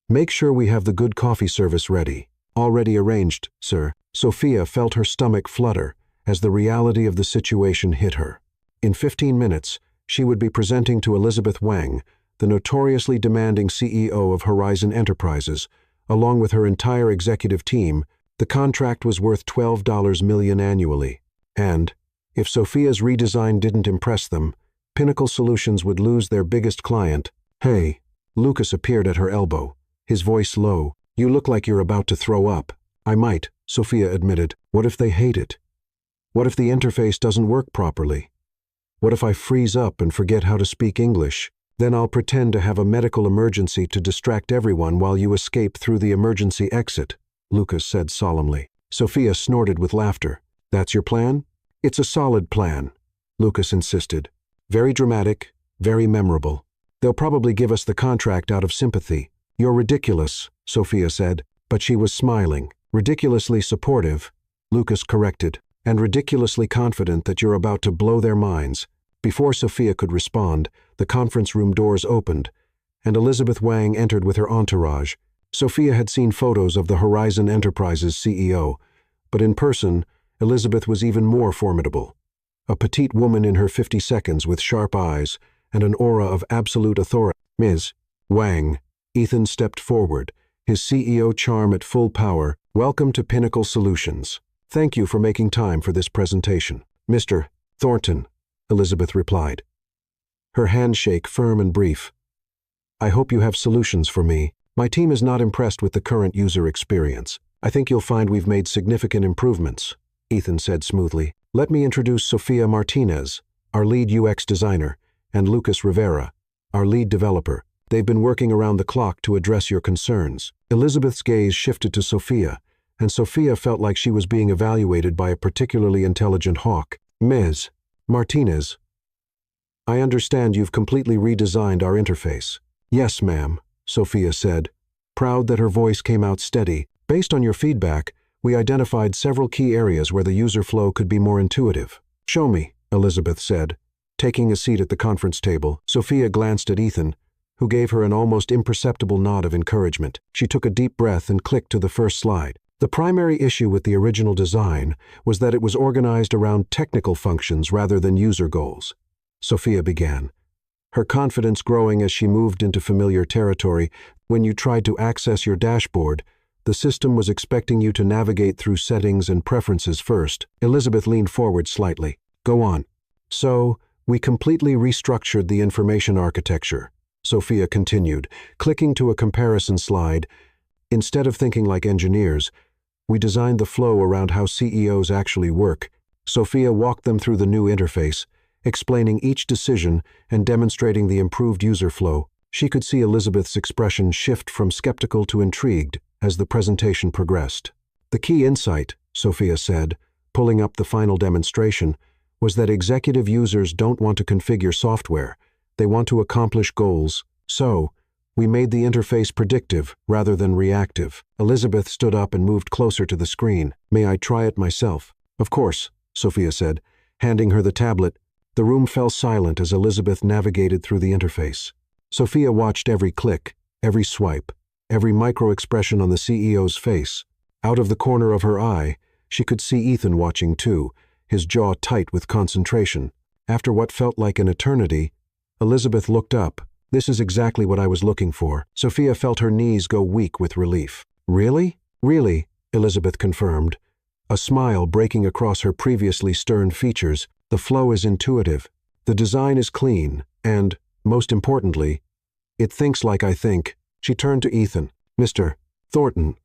make sure we have the good coffee service ready." "Already arranged, sir." Sophia felt her stomach flutter as the reality of the situation hit her. In 15 minutes, she would be presenting to Elizabeth Wang, the notoriously demanding CEO of Horizon Enterprises, along with her entire executive team. The contract was worth $12 million annually. And, if Sophia's redesign didn't impress them, Pinnacle Solutions would lose their biggest client. "Hey," Lucas appeared at her elbow, his voice low. "You look like you're about to throw up." "I might," Sophia admitted. "What if they hate it? What if the interface doesn't work properly? What if I freeze up and forget how to speak English? Then I'll pretend to have a medical emergency to distract everyone while you escape through the emergency exit," Lucas said solemnly. Sophia snorted with laughter. "That's your plan?" It's a solid plan, Lucas insisted. Very dramatic, very memorable. They'll probably give us the contract out of sympathy. You're ridiculous, Sophia said, but she was smiling. Ridiculously supportive, Lucas corrected, and ridiculously confident that you're about to blow their minds. Before Sophia could respond, the conference room doors opened, and Elizabeth Wang entered with her entourage. Sophia had seen photos of the Horizon Enterprises CEO, but in person, Elizabeth was even more formidable. A petite woman in her 50s with sharp eyes and an aura of absolute authority. Ms. Wang, Ethan stepped forward, his CEO charm at full power. Welcome to Pinnacle Solutions. Thank you for making time for this presentation. Mr. Thornton, Elizabeth replied, her handshake firm and brief. I hope you have solutions for me. My team is not impressed with the current user experience. I think you'll find we've made significant improvements, Ethan said smoothly. Let me introduce Sofia Martinez, our lead UX designer, and Lucas Rivera, our lead developer. They've been working around the clock to address your concerns. Elizabeth's gaze shifted to Sophia, and Sophia felt like she was being evaluated by a particularly intelligent hawk. Ms. Martinez, I understand you've completely redesigned our interface. Yes, ma'am, Sophia said, proud that her voice came out steady. Based on your feedback, we identified several key areas where the user flow could be more intuitive. Show me, Elizabeth said. Taking a seat at the conference table, Sophia glanced at Ethan, who gave her an almost imperceptible nod of encouragement. She took a deep breath and clicked to the first slide. The primary issue with the original design was that it was organized around technical functions rather than user goals. Sophia began, her confidence growing as she moved into familiar territory. When you tried to access your dashboard, the system was expecting you to navigate through settings and preferences first. Elizabeth leaned forward slightly. Go on. So, we completely restructured the information architecture, Sophia continued, clicking to a comparison slide. Instead of thinking like engineers, we designed the flow around how CEOs actually work. Sophia walked them through the new interface, explaining each decision and demonstrating the improved user flow. She could see Elizabeth's expression shift from skeptical to intrigued as the presentation progressed. The key insight, Sophia said, pulling up the final demonstration, was that executive users don't want to configure software. They want to accomplish goals. So, we made the interface predictive rather than reactive. Elizabeth stood up and moved closer to the screen. May I try it myself? Of course, Sophia said, handing her the tablet. The room fell silent as Elizabeth navigated through the interface. Sophia watched every click, every swipe, every micro-expression on the CEO's face. Out of the corner of her eye, she could see Ethan watching too, his jaw tight with concentration. After what felt like an eternity, Elizabeth looked up. This is exactly what I was looking for. Sophia felt her knees go weak with relief. Really? Really, Elizabeth confirmed, a smile breaking across her previously stern features. The flow is intuitive. The design is clean, and, most importantly, it thinks like I think. She turned to Ethan. Mr. Thornton,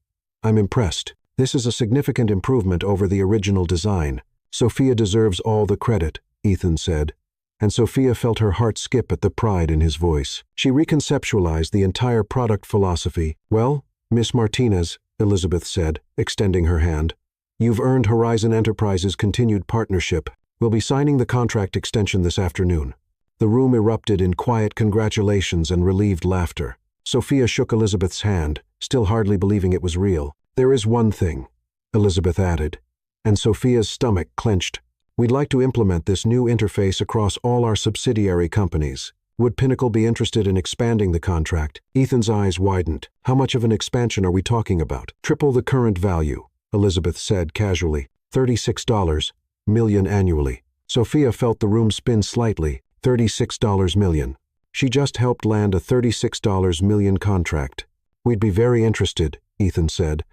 I'm impressed. This is a significant improvement over the original design. Sophia deserves all the credit, Ethan said, and Sophia felt her heart skip at the pride in his voice. She reconceptualized the entire product philosophy. Well, Miss Martinez, Elizabeth said, extending her hand, you've earned Horizon Enterprises' continued partnership. We'll be signing the contract extension this afternoon. The room erupted in quiet congratulations and relieved laughter. Sophia shook Elizabeth's hand, still hardly believing it was real. There is one thing, Elizabeth added, and Sophia's stomach clenched. We'd like to implement this new interface across all our subsidiary companies. Would Pinnacle be interested in expanding the contract? Ethan's eyes widened. How much of an expansion are we talking about? Triple the current value, Elizabeth said casually. $36 million annually. Sophia felt the room spin slightly. $36 million. She just helped land a $36 million contract. We'd be very interested, Ethan said,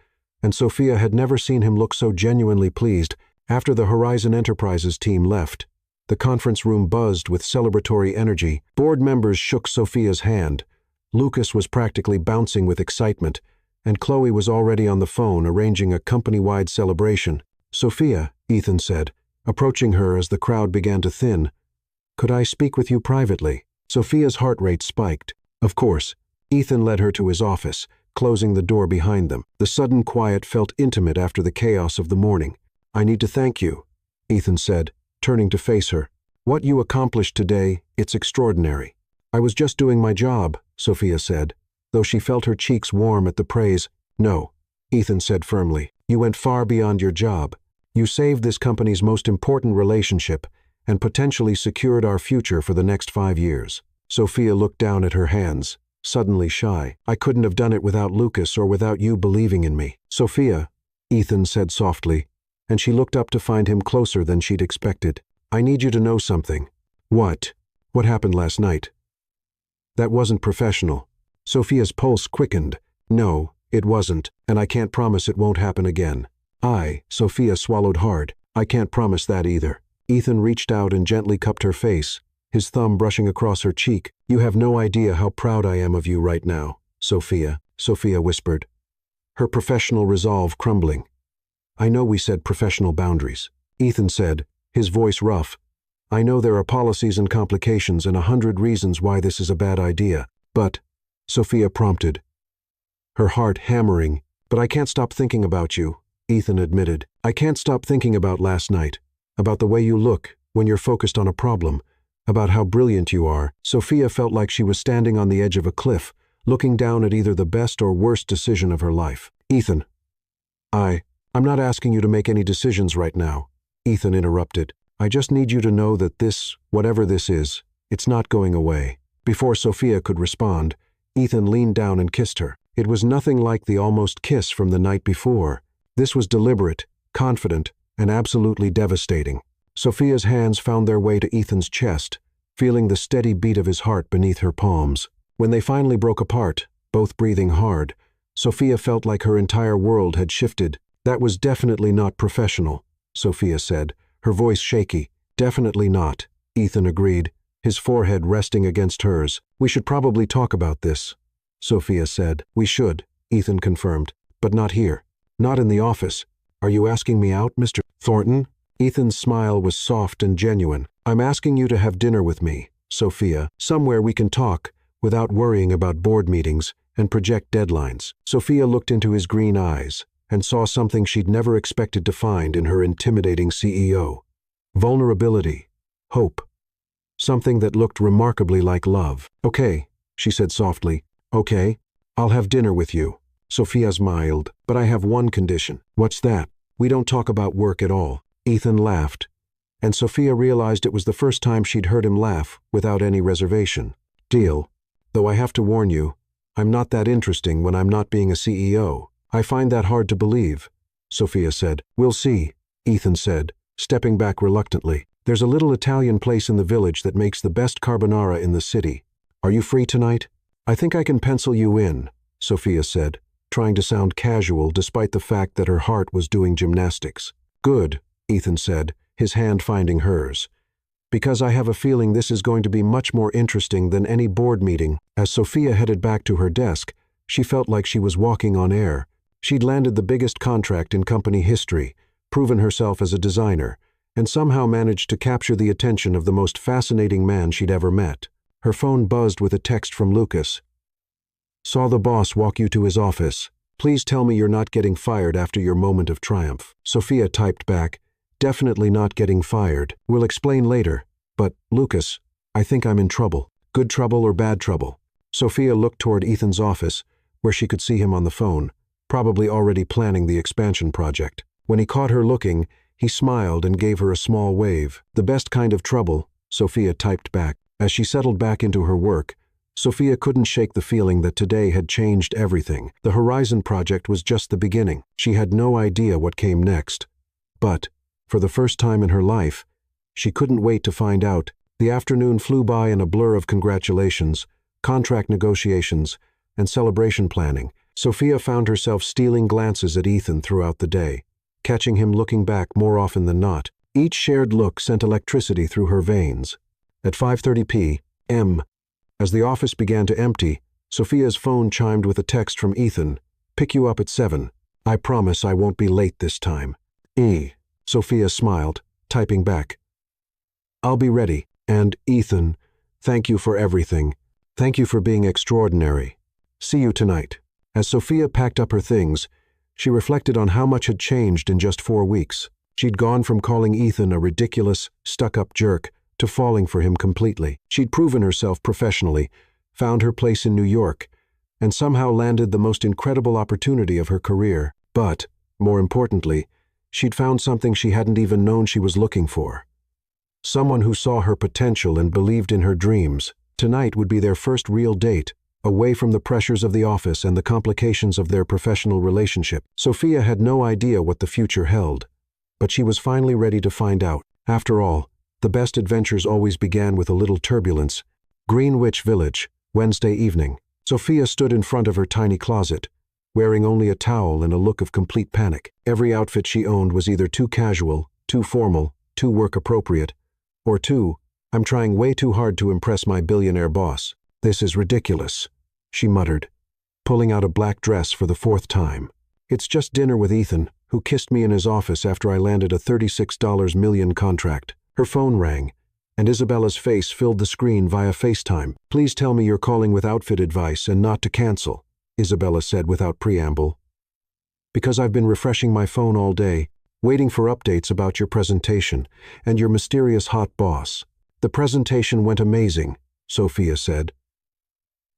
and Sophia had never seen him look so genuinely pleased. After the Horizon Enterprises team left, the conference room buzzed with celebratory energy. Board members shook Sophia's hand. Lucas was practically bouncing with excitement, and Chloe was already on the phone arranging a company-wide celebration. Sophia, Ethan said, approaching her as the crowd began to thin. Could I speak with you privately? Sophia's heart rate spiked. Of course. Ethan led her to his office, closing the door behind them. The sudden quiet felt intimate after the chaos of the morning. I need to thank you, Ethan said, turning to face her. "What you accomplished today, it's extraordinary." "I was just doing my job," Sophia said, though she felt her cheeks warm at the praise. "No," Ethan said firmly. "You went far beyond your job. You saved this company's most important relationship and potentially secured our future for the next 5 years." Sophia looked down at her hands, suddenly shy. "I couldn't have done it without Lucas or without you believing in me." "Sophia," Ethan said softly, and she looked up to find him closer than she'd expected. "I need you to know something." "What?" "What happened last night?" "That wasn't professional." Sophia's pulse quickened. "No, it wasn't, and I can't promise it won't happen again." Sophia swallowed hard. "I can't promise that either." Ethan reached out and gently cupped her face, his thumb brushing across her cheek. "You have no idea how proud I am of you right now, Sophia," Sophia whispered, her professional resolve crumbling. "I know we said professional boundaries," Ethan said, his voice rough. "I know there are policies and complications and 100 reasons why this is a bad idea, but," Sophia prompted, her heart hammering. "But I can't stop thinking about you," Ethan admitted. "I can't stop thinking about last night, about the way you look when you're focused on a problem, about how brilliant you are." Sophia felt like she was standing on the edge of a cliff, looking down at either the best or worst decision of her life. "Ethan, I'm not asking you to make any decisions right now," Ethan interrupted. "I just need you to know that this, whatever this is, it's not going away." Before Sophia could respond, Ethan leaned down and kissed her. It was nothing like the almost kiss from the night before. This was deliberate, confident, and absolutely devastating. Sophia's hands found their way to Ethan's chest, feeling the steady beat of his heart beneath her palms. When they finally broke apart, both breathing hard, Sophia felt like her entire world had shifted. "That was definitely not professional," Sophia said, her voice shaky. "Definitely not," Ethan agreed, his forehead resting against hers. "We should probably talk about this," Sophia said. "We should," Ethan confirmed, "but not here. Not in the office. Are you asking me out, Mr. Thornton?" Ethan's smile was soft and genuine. "I'm asking you to have dinner with me, Sophia, somewhere we can talk without worrying about board meetings and project deadlines." Sophia looked into his green eyes and saw something she'd never expected to find in her intimidating CEO. Vulnerability, hope, something that looked remarkably like love. "Okay," she said softly. "Okay, I'll have dinner with you." Sophia smiled. "But I have one condition." "What's that?" "We don't talk about work at all." Ethan laughed, and Sophia realized it was the first time she'd heard him laugh without any reservation. "Deal. Though I have to warn you, I'm not that interesting when I'm not being a CEO. "I find that hard to believe," Sophia said. "We'll see," Ethan said, stepping back reluctantly. "There's a little Italian place in the village that makes the best carbonara in the city. Are you free tonight?" "I think I can pencil you in," Sophia said, trying to sound casual despite the fact that her heart was doing gymnastics. "Good," Ethan said, his hand finding hers. "Because I have a feeling this is going to be much more interesting than any board meeting." As Sophia headed back to her desk, she felt like she was walking on air. She'd landed the biggest contract in company history, proven herself as a designer, and somehow managed to capture the attention of the most fascinating man she'd ever met. Her phone buzzed with a text from Lucas. "Saw the boss walk you to his office. Please tell me you're not getting fired after your moment of triumph." Sophia typed back, "Definitely not getting fired. We'll explain later. But, Lucas, I think I'm in trouble." "Good trouble or bad trouble?" Sophia looked toward Ethan's office, where she could see him on the phone, probably already planning the expansion project. When he caught her looking, he smiled and gave her a small wave. "The best kind of trouble," Sophia typed back. As she settled back into her work, Sophia couldn't shake the feeling that today had changed everything. The Horizon project was just the beginning. She had no idea what came next. But, for the first time in her life, she couldn't wait to find out. The afternoon flew by in a blur of congratulations, contract negotiations, and celebration planning. Sophia found herself stealing glances at Ethan throughout the day, catching him looking back more often than not. Each shared look sent electricity through her veins. At 5:30 p.m., as the office began to empty, Sophia's phone chimed with a text from Ethan. "Pick you up at 7. I promise I won't be late this time." Sophia smiled, typing back. "I'll be ready. And, Ethan, thank you for everything. Thank you for being extraordinary. See you tonight." As Sophia packed up her things, she reflected on how much had changed in just 4 weeks. She'd gone from calling Ethan a ridiculous, stuck-up jerk to falling for him completely. She'd proven herself professionally, found her place in New York, and somehow landed the most incredible opportunity of her career. But, more importantly, she'd found something she hadn't even known she was looking for. Someone who saw her potential and believed in her dreams. Tonight would be their first real date, away from the pressures of the office and the complications of their professional relationship. Sophia had no idea what the future held, but she was finally ready to find out. After all, the best adventures always began with a little turbulence. Greenwich Village, Wednesday evening. Sophia stood in front of her tiny closet, wearing only a towel and a look of complete panic. Every outfit she owned was either too casual, too formal, too work-appropriate, or too, I'm trying way too hard to impress my billionaire boss. This is ridiculous, she muttered, pulling out a black dress for the 4th time. It's just dinner with Ethan, who kissed me in his office after I landed a $36 million contract. Her phone rang, and Isabella's face filled the screen via FaceTime. Please tell me you're calling with outfit advice and not to cancel, Isabella said without preamble. Because I've been refreshing my phone all day, waiting for updates about your presentation and your mysterious hot boss. The presentation went amazing, Sophia said.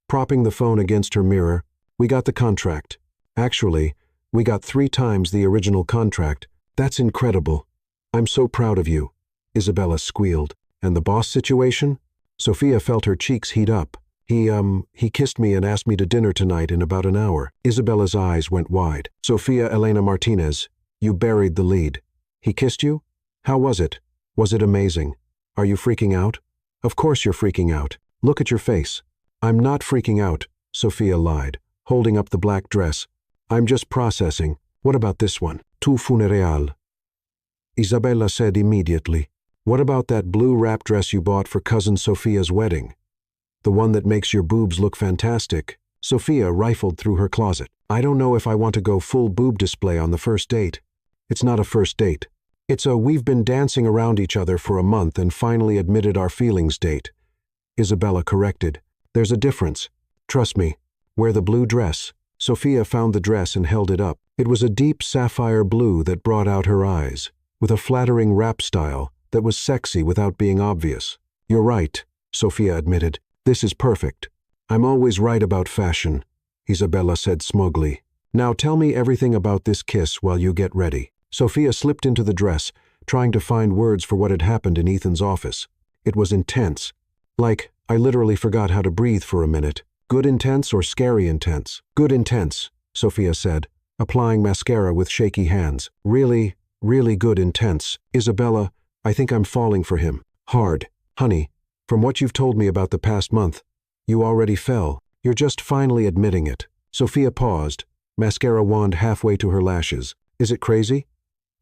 Propping the phone against her mirror, we got the contract. Actually, we got 3 times the original contract. That's incredible. I'm so proud of you, Isabella squealed. And the boss situation? Sophia felt her cheeks heat up. He kissed me and asked me to dinner tonight in about an hour. Isabella's eyes went wide. Sofia Elena Martinez, you buried the lead. He kissed you? How was it? Was it amazing? Are you freaking out? Of course you're freaking out. Look at your face. I'm not freaking out, Sophia lied, holding up the black dress. I'm just processing. What about this one? Tu funereal. Isabella said immediately. What about that blue wrap dress you bought for cousin Sophia's wedding? The one that makes your boobs look fantastic. Sophia rifled through her closet. I don't know if I want to go full boob display on the first date. It's not a first date. It's a we've been dancing around each other for a month and finally admitted our feelings date. Isabella corrected. There's a difference. Trust me. Wear the blue dress. Sophia found the dress and held it up. It was a deep sapphire blue that brought out her eyes, with a flattering wrap style that was sexy without being obvious. You're right, Sophia admitted. This is perfect. I'm always right about fashion, Isabella said smugly. Now tell me everything about this kiss while you get ready. Sophia slipped into the dress, trying to find words for what had happened in Ethan's office. It was intense. Like, I literally forgot how to breathe for a minute. Good intense or scary intense? Good intense, Sophia said, applying mascara with shaky hands. Really, really good intense. Isabella, I think I'm falling for him. Hard. Honey, from what you've told me about the past month, you already fell. You're just finally admitting it. Sophia paused, mascara wand halfway to her lashes. Is it crazy?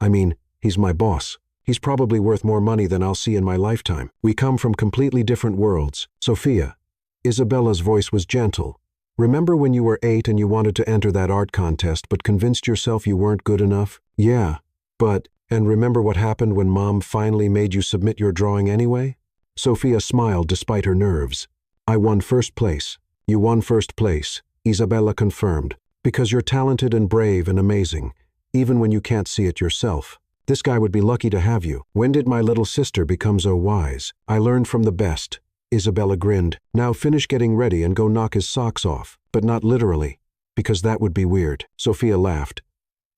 I mean, he's my boss. He's probably worth more money than I'll see in my lifetime. We come from completely different worlds. Sophia. Isabella's voice was gentle. Remember when you were 8 and you wanted to enter that art contest but convinced yourself you weren't good enough? Yeah, but... And remember what happened when Mom finally made you submit your drawing anyway? Sophia smiled despite her nerves. I won first place. You won first place, Isabella confirmed. Because you're talented and brave and amazing, even when you can't see it yourself. This guy would be lucky to have you. When did my little sister become so wise? I learned from the best. Isabella grinned. Now finish getting ready and go knock his socks off. But not literally, because that would be weird. Sophia laughed,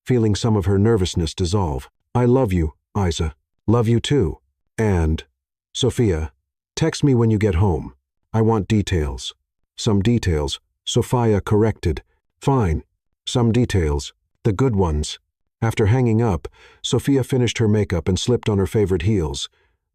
feeling some of her nervousness dissolve. I love you, Isa. Love you too. And, Sophia, text me when you get home. I want details. Some details, Sophia corrected. Fine. Some details. The good ones. After hanging up, Sophia finished her makeup and slipped on her favorite heels,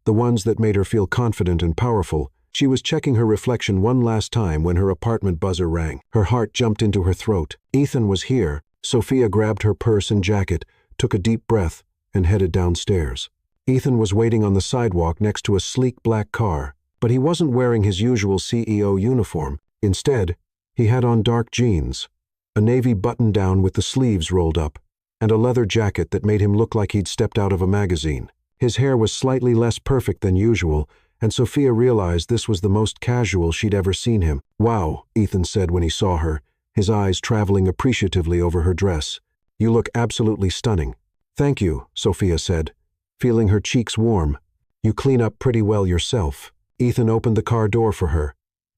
the ones that made her feel confident and powerful. She was checking her reflection one last time when her apartment buzzer rang. Her heart jumped into her throat. Ethan was here. Sophia grabbed her purse and jacket, took a deep breath, and headed downstairs. Ethan was waiting on the sidewalk next to a sleek black car, but he wasn't wearing his usual CEO uniform. Instead, he had on dark jeans, a navy button-down with the sleeves rolled up, and a leather jacket that made him look like he'd stepped out of a magazine. His hair was slightly less perfect than usual, and Sophia realized this was the most casual she'd ever seen him. Wow, Ethan said when he saw her, his eyes traveling appreciatively over her dress. You look absolutely stunning. Thank you, Sophia said, feeling her cheeks warm. "You clean up pretty well yourself." Ethan opened the car door for her,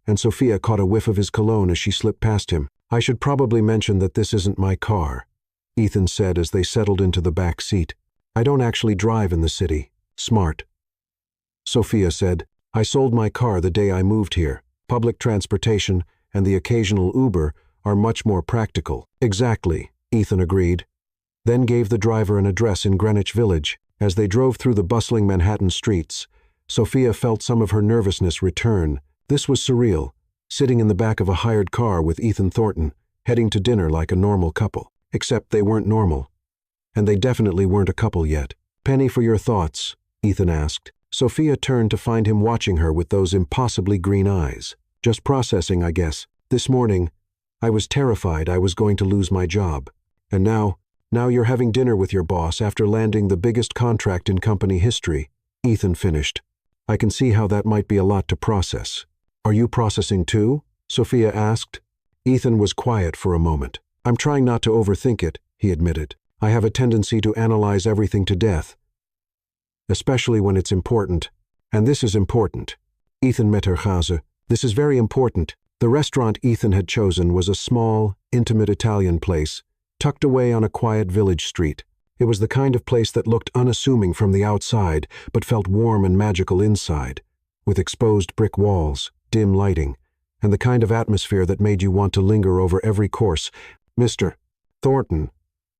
and Sophia caught a whiff of his cologne as she slipped past him. "I should probably mention that this isn't my car," Ethan said as they settled into the back seat. "I don't actually drive in the city." "Smart," Sophia said. "I sold my car the day I moved here. Public transportation and the occasional Uber are much more practical." "Exactly," Ethan agreed, then gave the driver an address in Greenwich Village. As they drove through the bustling Manhattan streets, Sophia felt some of her nervousness return. This was surreal, sitting in the back of a hired car with Ethan Thornton, heading to dinner like a normal couple. Except they weren't normal. And they definitely weren't a couple yet. "Penny for your thoughts?" Ethan asked. Sophia turned to find him watching her with those impossibly green eyes. "Just processing, I guess. This morning, I was terrified I was going to lose my job. And now you're having dinner with your boss after landing the biggest contract in company history," Ethan finished. "I can see how that might be a lot to process." "Are you processing too?" Sophia asked. Ethan was quiet for a moment. "I'm trying not to overthink it," he admitted. "I have a tendency to analyze everything to death, especially when it's important. And this is important." Ethan met her Chaze. "This is very important." The restaurant Ethan had chosen was a small, intimate Italian place, tucked away on a quiet village street. It was the kind of place that looked unassuming from the outside, but felt warm and magical inside, with exposed brick walls, dim lighting, and the kind of atmosphere that made you want to linger over every course. "Mr. Thornton,"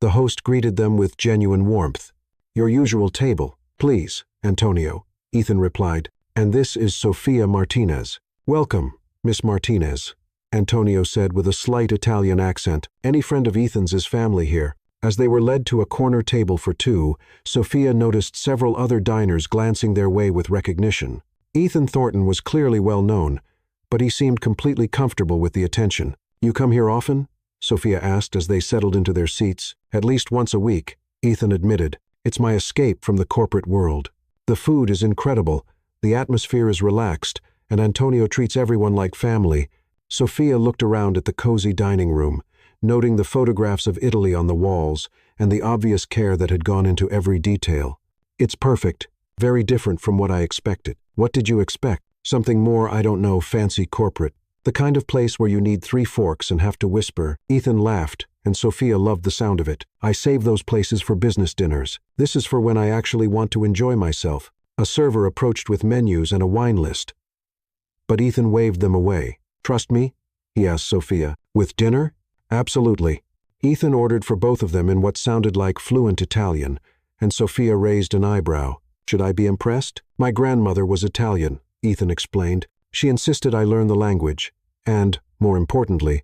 the host greeted them with genuine warmth. "Your usual table, please, Antonio," Ethan replied. "And this is Sophia Martinez." "Welcome, Miss Martinez," Antonio said with a slight Italian accent. "Any friend of Ethan's is family here." As they were led to a corner table for two, Sophia noticed several other diners glancing their way with recognition. Ethan Thornton was clearly well known, but he seemed completely comfortable with the attention. "You come here often?" Sophia asked as they settled into their seats. "At least once a week," Ethan admitted. "It's my escape from the corporate world. The food is incredible, the atmosphere is relaxed, and Antonio treats everyone like family." Sophia looked around at the cozy dining room, noting the photographs of Italy on the walls and the obvious care that had gone into every detail. "It's perfect, very different from what I expected." "What did you expect?" "Something more, I don't know, fancy corporate. The kind of place where you need 3 forks and have to whisper." Ethan laughed, and Sophia loved the sound of it. "I save those places for business dinners. This is for when I actually want to enjoy myself." A server approached with menus and a wine list, but Ethan waved them away. "Trust me?" he asked Sophia. "With dinner?" "Absolutely." Ethan ordered for both of them in what sounded like fluent Italian, and Sophia raised an eyebrow. "Should I be impressed?" "My grandmother was Italian," Ethan explained. "She insisted I learn the language, and, more importantly,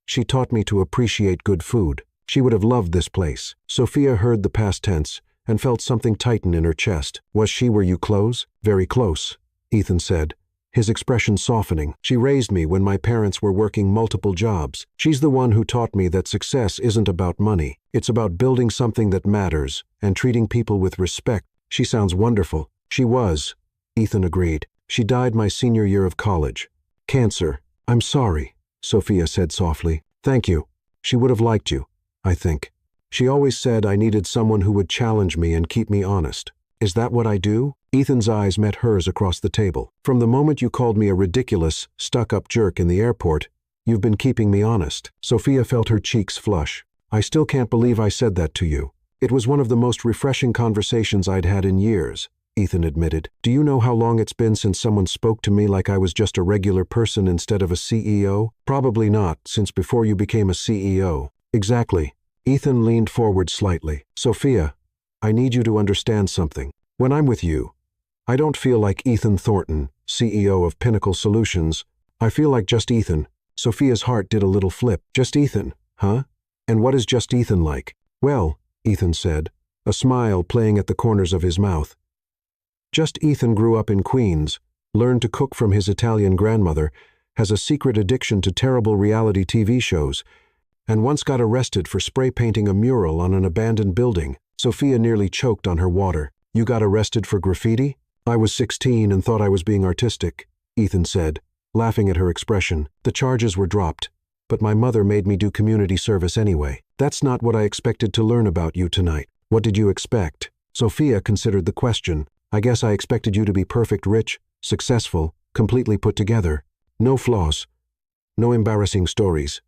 she taught me to appreciate good food. She would have loved this place." Sophia heard the past tense and felt something tighten in her chest. "Was she where you close?" "Very close," Ethan said, his expression softening. "She raised me when my parents were working multiple jobs. She's the one who taught me that success isn't about money. It's about building something that matters and treating people with respect." "She sounds wonderful." "She was," Ethan agreed. "She died my senior year of college. Cancer." "I'm sorry," Sophia said softly. "Thank you. She would have liked you, I think. She always said I needed someone who would challenge me and keep me honest." "Is that what I do?" Ethan's eyes met hers across the table. "From the moment you called me a ridiculous, stuck-up jerk in the airport, you've been keeping me honest." Sophia felt her cheeks flush. "I still can't believe I said that to you." "It was one of the most refreshing conversations I'd had in years," Ethan admitted. "Do you know how long it's been since someone spoke to me like I was just a regular person instead of a CEO? Probably not, since before you became a CEO." "Exactly." Ethan leaned forward slightly. "Sophia, I need you to understand something. When I'm with you, I don't feel like Ethan Thornton, CEO of Pinnacle Solutions. I feel like just Ethan." Sophia's heart did a little flip. "Just Ethan, huh? And what is just Ethan like?" "Well," Ethan said, a smile playing at the corners of his mouth. "Just Ethan grew up in Queens, learned to cook from his Italian grandmother, has a secret addiction to terrible reality TV shows, and once got arrested for spray painting a mural on an abandoned building." Sophia nearly choked on her water. "You got arrested for graffiti?" "I was 16 and thought I was being artistic," Ethan said, laughing at her expression. "The charges were dropped, but my mother made me do community service anyway." "That's not what I expected to learn about you tonight." "What did you expect?" Sophia considered the question. I guess I expected you to be perfect, rich, successful, completely put together. No flaws. No embarrassing stories.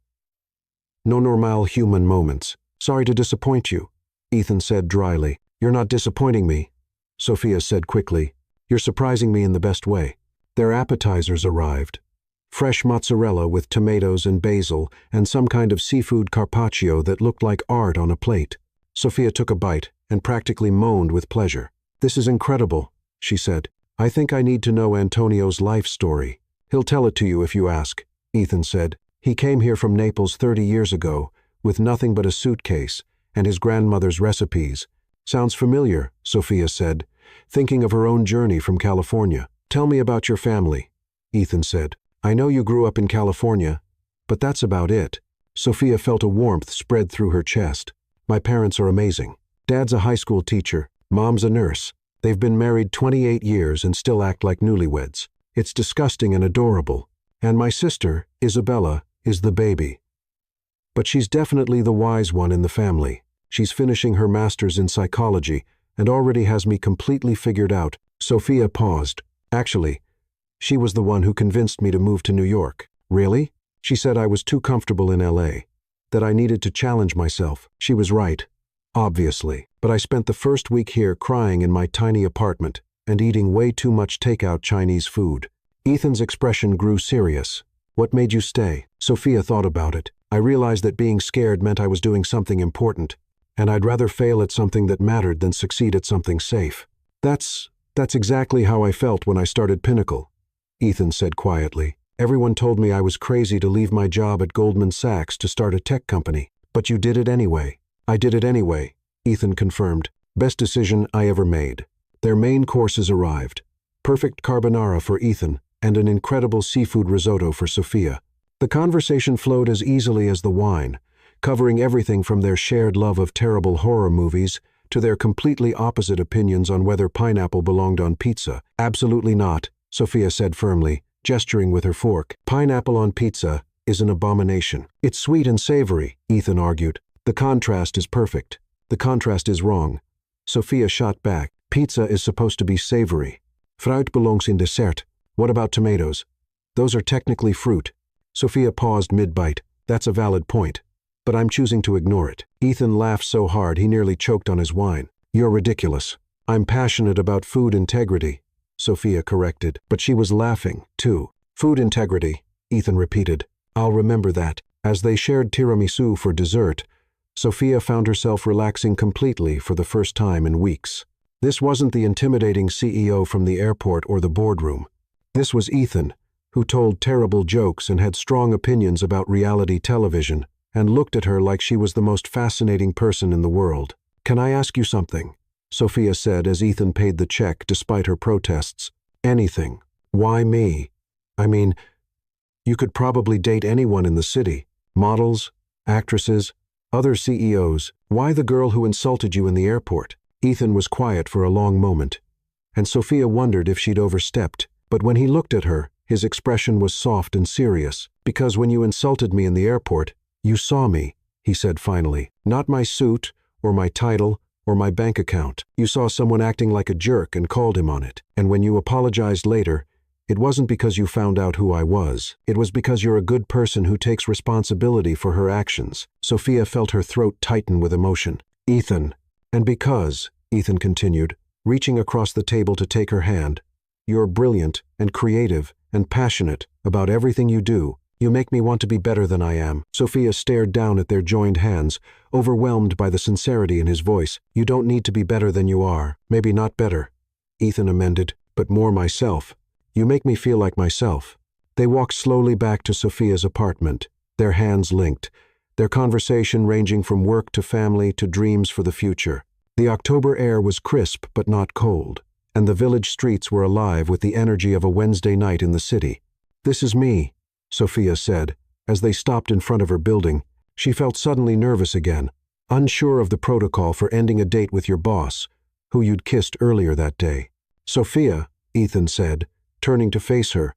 No normal human moments. Sorry to disappoint you, Ethan said dryly. You're not disappointing me, Sophia said quickly. You're surprising me in the best way. Their appetizers arrived. Fresh mozzarella with tomatoes and basil and some kind of seafood carpaccio that looked like art on a plate. Sophia took a bite and practically moaned with pleasure. This is incredible, she said. I think I need to know Antonio's life story. He'll tell it to you if you ask, Ethan said. He came here from Naples 30 years ago, with nothing but a suitcase and his grandmother's recipes. Sounds familiar, Sophia said, thinking of her own journey from California. Tell me about your family, Ethan said. I know you grew up in California, but that's about it. Sophia felt a warmth spread through her chest. My parents are amazing. Dad's a high school teacher, Mom's a nurse. They've been married 28 years and still act like newlyweds. It's disgusting and adorable. And my sister, Isabella, is the baby. But she's definitely the wise one in the family. She's finishing her master's in psychology and already has me completely figured out. Sophia paused. Actually, she was the one who convinced me to move to New York. Really? She said I was too comfortable in LA, that I needed to challenge myself. She was right, obviously. But I spent the first week here crying in my tiny apartment and eating way too much takeout Chinese food. Ethan's expression grew serious. What made you stay? Sophia thought about it. I realized that being scared meant I was doing something important, and I'd rather fail at something that mattered than succeed at something safe. That's exactly how I felt when I started Pinnacle, Ethan said quietly. Everyone told me I was crazy to leave my job at Goldman Sachs to start a tech company. But you did it anyway. I did it anyway, Ethan confirmed. Best decision I ever made. Their main courses arrived. Perfect carbonara for Ethan and an incredible seafood risotto for Sophia. The conversation flowed as easily as the wine, covering everything from their shared love of terrible horror movies to their completely opposite opinions on whether pineapple belonged on pizza. Absolutely not, Sophia said firmly, gesturing with her fork. Pineapple on pizza is an abomination. It's sweet and savory, Ethan argued. The contrast is perfect. The contrast is wrong. Sophia shot back. Pizza is supposed to be savory. Fruit belongs in dessert. What about tomatoes? Those are technically fruit. Sophia paused mid-bite. That's a valid point. But I'm choosing to ignore it. Ethan laughed so hard he nearly choked on his wine. You're ridiculous. I'm passionate about food integrity, Sophia corrected. But she was laughing, too. Food integrity, Ethan repeated. I'll remember that. As they shared tiramisu for dessert, Sophia found herself relaxing completely for the first time in weeks. This wasn't the intimidating CEO from the airport or the boardroom. This was Ethan, who told terrible jokes and had strong opinions about reality television, and looked at her like she was the most fascinating person in the world. Can I ask you something? Sophia said as Ethan paid the check despite her protests. Anything. Why me? I mean, you could probably date anyone in the city. Models, actresses, other CEOs. Why the girl who insulted you in the airport? Ethan was quiet for a long moment, and Sophia wondered if she'd overstepped. But when he looked at her, his expression was soft and serious. Because when you insulted me in the airport, you saw me, he said finally. Not my suit, or my title, or my bank account. You saw someone acting like a jerk and called him on it. And when you apologized later, it wasn't because you found out who I was. It was because you're a good person who takes responsibility for her actions. Sophia felt her throat tighten with emotion. Ethan. And because, Ethan continued, reaching across the table to take her hand, you're brilliant and creative and passionate about everything you do. You make me want to be better than I am. Sophia stared down at their joined hands, overwhelmed by the sincerity in his voice. You don't need to be better than you are. Maybe not better, Ethan amended, but more myself. You make me feel like myself. They walked slowly back to Sophia's apartment, their hands linked, their conversation ranging from work to family to dreams for the future. The October air was crisp but not cold, and the village streets were alive with the energy of a Wednesday night in the city. This is me, Sophia said. As they stopped in front of her building, she felt suddenly nervous again, unsure of the protocol for ending a date with your boss, who you'd kissed earlier that day. Sophia, Ethan said, turning to face her,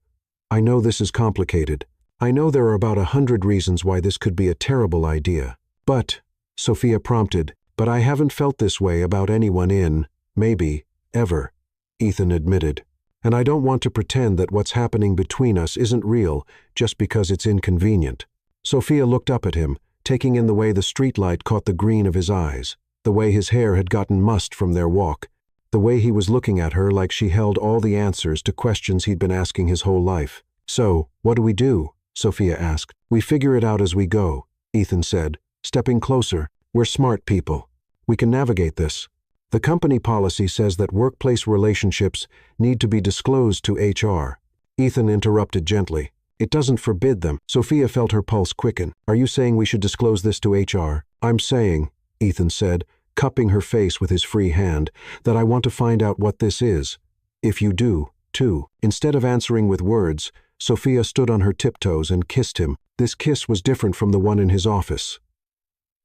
I know this is complicated. I know there are about 100 reasons why this could be a terrible idea. But, Sophia prompted, but I haven't felt this way about anyone in. maybe, ever, Ethan admitted. And I don't want to pretend that what's happening between us isn't real just because it's inconvenient. Sophia looked up at him, taking in the way the streetlight caught the green of his eyes, the way his hair had gotten mussed from their walk, the way he was looking at her like she held all the answers to questions he'd been asking his whole life. "So, what do we do?" Sophia asked. "We figure it out as we go," Ethan said, stepping closer. "We're smart people. We can navigate this. The company policy says that workplace relationships need to be disclosed to HR." Ethan interrupted gently. "It doesn't forbid them." Sophia felt her pulse quicken. "Are you saying we should disclose this to HR?" "I'm saying," Ethan said, cupping her face with his free hand, "that I want to find out what this is. If you do, too." Instead of answering with words, Sophia stood on her tiptoes and kissed him. This kiss was different from the one in his office.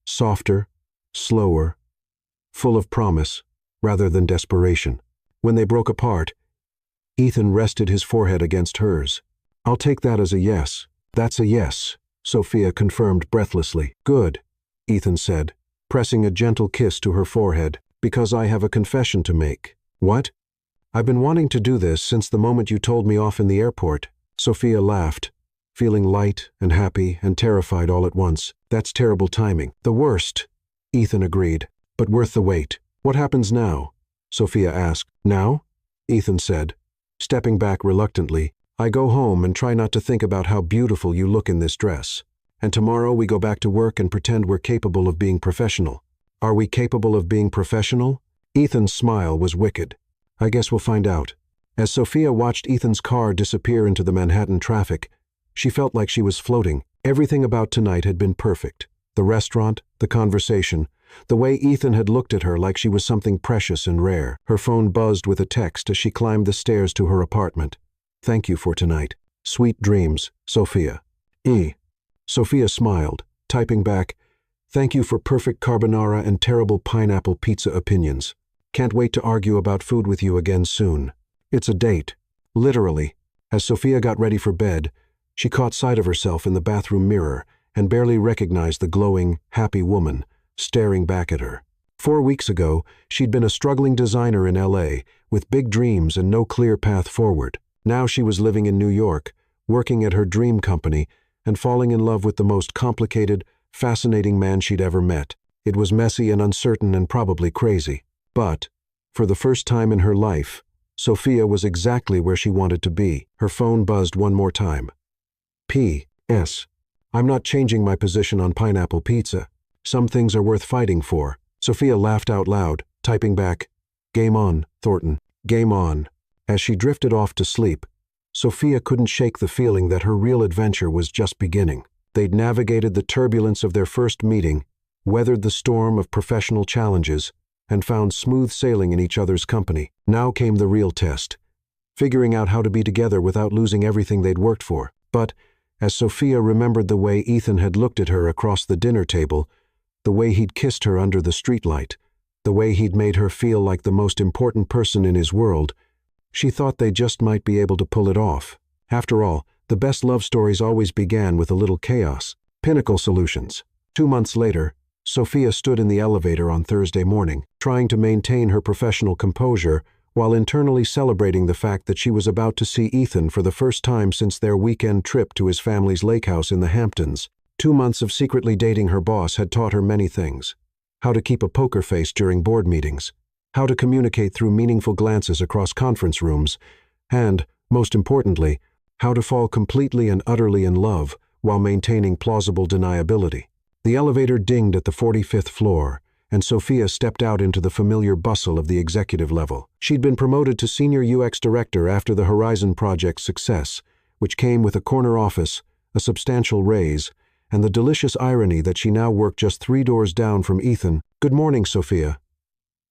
Softer, slower, full of promise, rather than desperation. When they broke apart, Ethan rested his forehead against hers. "I'll take that as a yes." "That's a yes," Sophia confirmed breathlessly. "Good," Ethan said, pressing a gentle kiss to her forehead, "because I have a confession to make." "What?" "I've been wanting to do this since the moment you told me off in the airport." Sophia laughed, feeling light and happy and terrified all at once. "That's terrible timing." "The worst," Ethan agreed, "but worth the wait." "What happens now?" Sophia asked. "Now?" Ethan said, stepping back reluctantly. "I go home and try not to think about how beautiful you look in this dress. And tomorrow we go back to work and pretend we're capable of being professional." "Are we capable of being professional?" Ethan's smile was wicked. "I guess we'll find out." As Sophia watched Ethan's car disappear into the Manhattan traffic, she felt like she was floating. Everything about tonight had been perfect. The restaurant, the conversation, the way Ethan had looked at her like she was something precious and rare. Her phone buzzed with a text as she climbed the stairs to her apartment. "Thank you for tonight. Sweet dreams, Sophia." Sophia smiled, typing back, "Thank you for perfect carbonara and terrible pineapple pizza opinions. Can't wait to argue about food with you again soon." It's a date. Literally. As Sophia got ready for bed, she caught sight of herself in the bathroom mirror and barely recognized the glowing, happy woman staring back at her. 4 weeks ago, she'd been a struggling designer in LA with big dreams and no clear path forward. Now she was living in New York, working at her dream company, and falling in love with the most complicated, fascinating man she'd ever met. It was messy and uncertain and probably crazy. But, for the first time in her life, Sophia was exactly where she wanted to be. Her phone buzzed one more time. "P.S. I'm not changing my position on pineapple pizza. Some things are worth fighting for." Sophia laughed out loud, typing back, "Game on, Thornton. Game on." As she drifted off to sleep, Sophia couldn't shake the feeling that her real adventure was just beginning. They'd navigated the turbulence of their first meeting, weathered the storm of professional challenges, and found smooth sailing in each other's company. Now came the real test, figuring out how to be together without losing everything they'd worked for. But, as Sophia remembered the way Ethan had looked at her across the dinner table, the way he'd kissed her under the streetlight, the way he'd made her feel like the most important person in his world, she thought they just might be able to pull it off. After all, the best love stories always began with a little chaos. Pinnacle Solutions. 2 months later, Sophia stood in the elevator on Thursday morning, trying to maintain her professional composure while internally celebrating the fact that she was about to see Ethan for the first time since their weekend trip to his family's lake house in the Hamptons. 2 months of secretly dating her boss had taught her many things. How to keep a poker face during board meetings, how to communicate through meaningful glances across conference rooms, and, most importantly, how to fall completely and utterly in love while maintaining plausible deniability. The elevator dinged at the 45th floor, and Sophia stepped out into the familiar bustle of the executive level. She'd been promoted to senior UX director after the Horizon project's success, which came with a corner office, a substantial raise, and the delicious irony that she now worked just 3 doors down from Ethan. "Good morning, Sophia."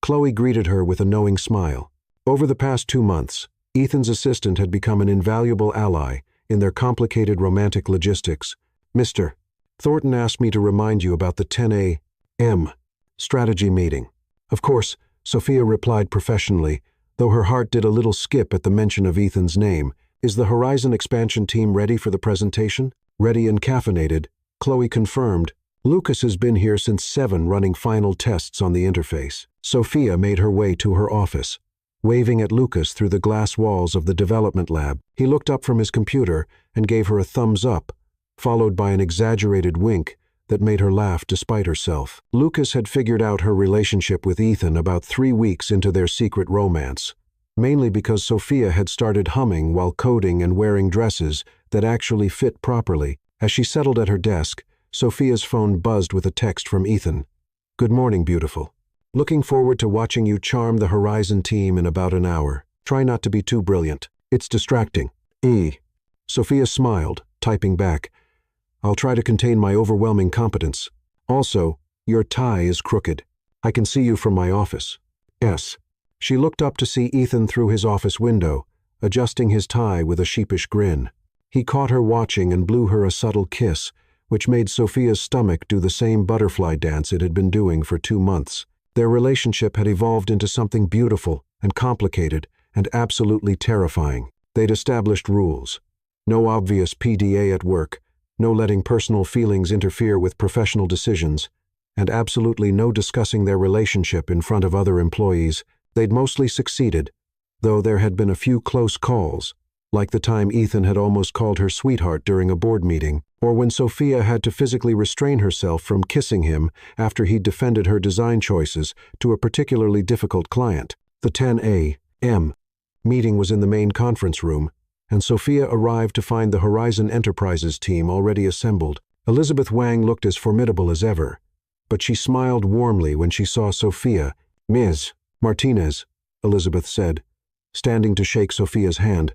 Chloe greeted her with a knowing smile. Over the past 2 months, Ethan's assistant had become an invaluable ally in their complicated romantic logistics. "Mr. Thornton asked me to remind you about the 10 a.m. strategy meeting." "Of course," Sophia replied professionally, though her heart did a little skip at the mention of Ethan's name. "Is the Horizon expansion team ready for the presentation?" "Ready and caffeinated," Chloe confirmed. "Lucas has been here since 7 running final tests on the interface." Sophia made her way to her office, waving at Lucas through the glass walls of the development lab. He looked up from his computer and gave her a thumbs up, followed by an exaggerated wink that made her laugh despite herself. Lucas had figured out her relationship with Ethan about 3 weeks into their secret romance, mainly because Sophia had started humming while coding and wearing dresses that actually fit properly. As she settled at her desk, Sophia's phone buzzed with a text from Ethan. "Good morning, beautiful. Looking forward to watching you charm the Horizon team in about an hour. Try not to be too brilliant. It's distracting." Sophia smiled, typing back, "I'll try to contain my overwhelming competence. Also, your tie is crooked. I can see you from my office." "S." She looked up to see Ethan through his office window, adjusting his tie with a sheepish grin. He caught her watching and blew her a subtle kiss, which made Sophia's stomach do the same butterfly dance it had been doing for 2 months. Their relationship had evolved into something beautiful and complicated and absolutely terrifying. They'd established rules. No obvious PDA at work, no letting personal feelings interfere with professional decisions, and absolutely no discussing their relationship in front of other employees. They'd mostly succeeded, though there had been a few close calls, like the time Ethan had almost called her sweetheart during a board meeting, or when Sophia had to physically restrain herself from kissing him after he'd defended her design choices to a particularly difficult client. The 10 a.m. meeting was in the main conference room, and Sophia arrived to find the Horizon Enterprises team already assembled. Elizabeth Wang looked as formidable as ever, but she smiled warmly when she saw Sophia. "Ms. Martinez," Elizabeth said, standing to shake Sophia's hand.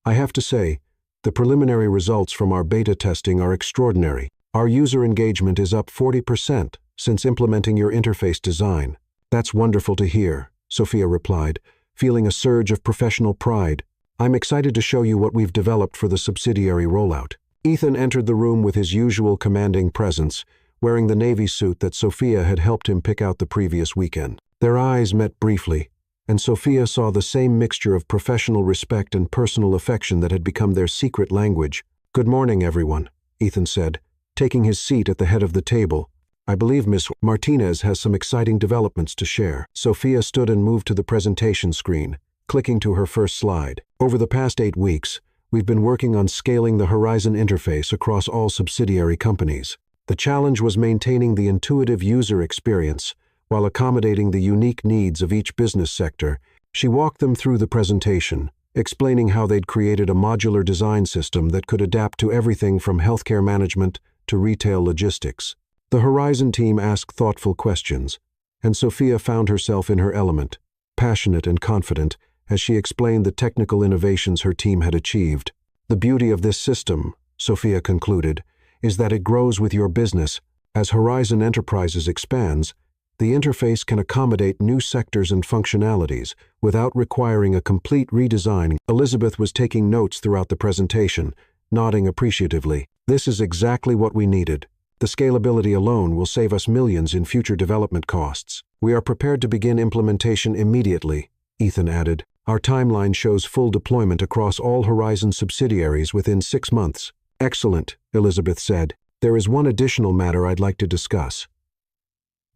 "I have to say, the preliminary results from our beta testing are extraordinary. Our user engagement is up 40% since implementing your interface design." "That's wonderful to hear," Sophia replied, feeling a surge of professional pride. "I'm excited to show you what we've developed for the subsidiary rollout." Ethan entered the room with his usual commanding presence, wearing the navy suit that Sophia had helped him pick out the previous weekend. Their eyes met briefly, and Sophia saw the same mixture of professional respect and personal affection that had become their secret language. "Good morning, everyone," Ethan said, taking his seat at the head of the table. "I believe Miss Martinez has some exciting developments to share." Sophia stood and moved to the presentation screen, clicking to her first slide. "Over the past 8 weeks, we've been working on scaling the Horizon interface across all subsidiary companies. The challenge was maintaining the intuitive user experience while accommodating the unique needs of each business sector." She walked them through the presentation, explaining how they'd created a modular design system that could adapt to everything from healthcare management to retail logistics. The Horizon team asked thoughtful questions, and Sophia found herself in her element, passionate and confident, as she explained the technical innovations her team had achieved. "The beauty of this system," Sophia concluded, "is that it grows with your business. As Horizon Enterprises expands, the interface can accommodate new sectors and functionalities without requiring a complete redesign." Elizabeth was taking notes throughout the presentation, nodding appreciatively. "This is exactly what we needed. The scalability alone will save us millions in future development costs. We are prepared to begin implementation immediately," Ethan added. "Our timeline shows full deployment across all Horizon subsidiaries within 6 months." "Excellent," Elizabeth said. "There is one additional matter I'd like to discuss.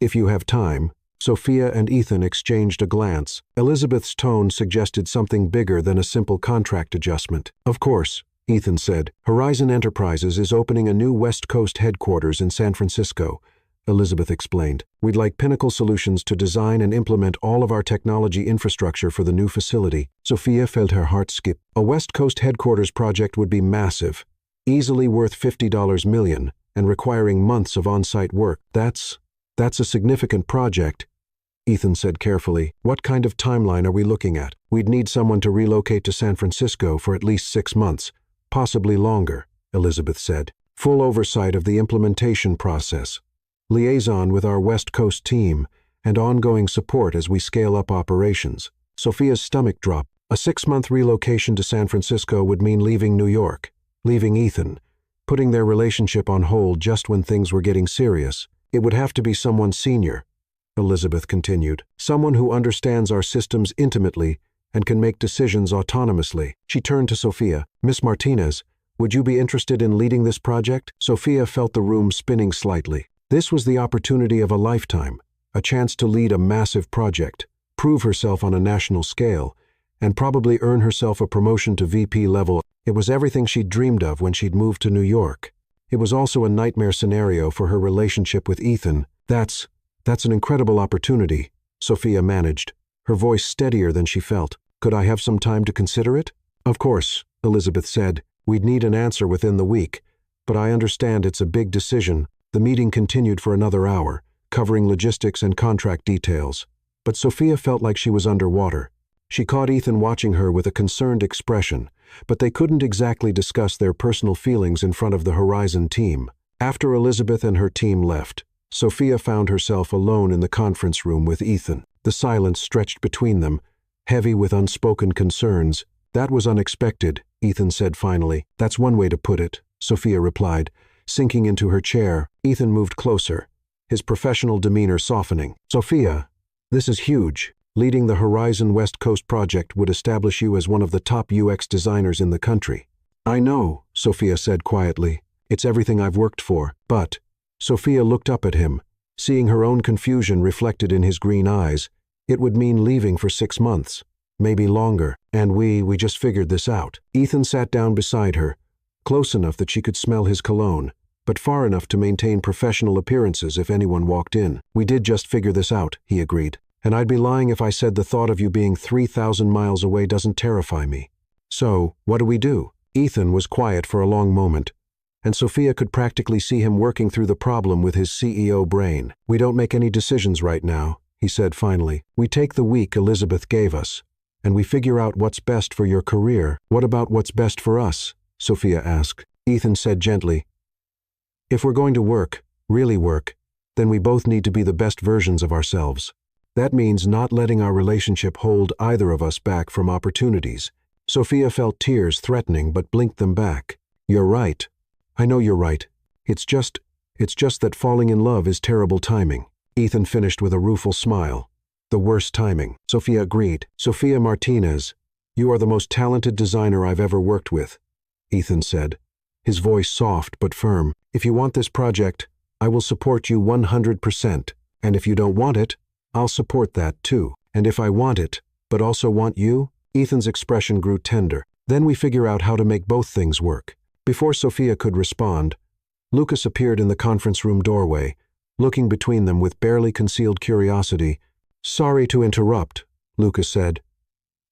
If you have time." Sophia and Ethan exchanged a glance. Elizabeth's tone suggested something bigger than a simple contract adjustment. "Of course," Ethan said. "Horizon Enterprises is opening a new West Coast headquarters in San Francisco," Elizabeth explained. "We'd like Pinnacle Solutions to design and implement all of our technology infrastructure for the new facility." Sophia felt her heart skip. A West Coast headquarters project would be massive, easily worth $50 million, and requiring months of on-site work. That's a significant project," Ethan said carefully. "What kind of timeline are we looking at?" "We'd need someone to relocate to San Francisco for at least 6 months, possibly longer," Elizabeth said. "Full oversight of the implementation process, liaison with our West Coast team, and ongoing support as we scale up operations." Sophia's stomach dropped. A 6-month relocation to San Francisco would mean leaving New York, leaving Ethan, putting their relationship on hold just when things were getting serious. "It would have to be someone senior," Elizabeth continued. "Someone who understands our systems intimately and can make decisions autonomously." She turned to Sophia. "Miss Martinez, would you be interested in leading this project?" Sophia felt the room spinning slightly. This was the opportunity of a lifetime, a chance to lead a massive project, prove herself on a national scale, and probably earn herself a promotion to VP level. It was everything she'd dreamed of when she'd moved to New York. It was also a nightmare scenario for her relationship with Ethan. That's an incredible opportunity, Sophia managed, her voice steadier than she felt. Could I have some time to consider it? Of course, Elizabeth said. We'd need an answer within the week, but I understand it's a big decision. The meeting continued for another hour, covering logistics and contract details. But Sophia felt like she was underwater. She caught Ethan watching her with a concerned expression, but they couldn't exactly discuss their personal feelings in front of the Horizon team. After Elizabeth and her team left, Sophia found herself alone in the conference room with Ethan. The silence stretched between them, heavy with unspoken concerns. That was unexpected, Ethan said finally. That's one way to put it, Sophia replied, sinking into her chair. Ethan moved closer, his professional demeanor softening. Sophia, this is huge. Leading the Horizon West Coast project would establish you as one of the top UX designers in the country. I know, Sophia said quietly. It's everything I've worked for. But Sophia looked up at him, seeing her own confusion reflected in his green eyes. It would mean leaving for 6 months, maybe longer, and we just figured this out. Ethan sat down beside her, close enough that she could smell his cologne, but far enough to maintain professional appearances if anyone walked in. We did just figure this out, he agreed. And I'd be lying if I said the thought of you being 3,000 miles away doesn't terrify me. So, what do we do? Ethan was quiet for a long moment, and Sophia could practically see him working through the problem with his CEO brain. We don't make any decisions right now, he said finally. We take the week Elizabeth gave us, and we figure out what's best for your career. What about what's best for us? Sophia asked. Ethan said gently, if we're going to work, really work, then we both need to be the best versions of ourselves. That means not letting our relationship hold either of us back from opportunities. Sophia felt tears threatening but blinked them back. You're right. I know you're right. It's just that falling in love is terrible timing. Ethan finished with a rueful smile. The worst timing. Sophia agreed. Sophia Martinez, you are the most talented designer I've ever worked with, Ethan said, his voice soft but firm. If you want this project, I will support you 100%. And if you don't want it, I'll support that too. And if I want it, but also want you? Ethan's expression grew tender. Then we figure out how to make both things work. Before Sophia could respond, Lucas appeared in the conference room doorway, looking between them with barely concealed curiosity. Sorry to interrupt, Lucas said.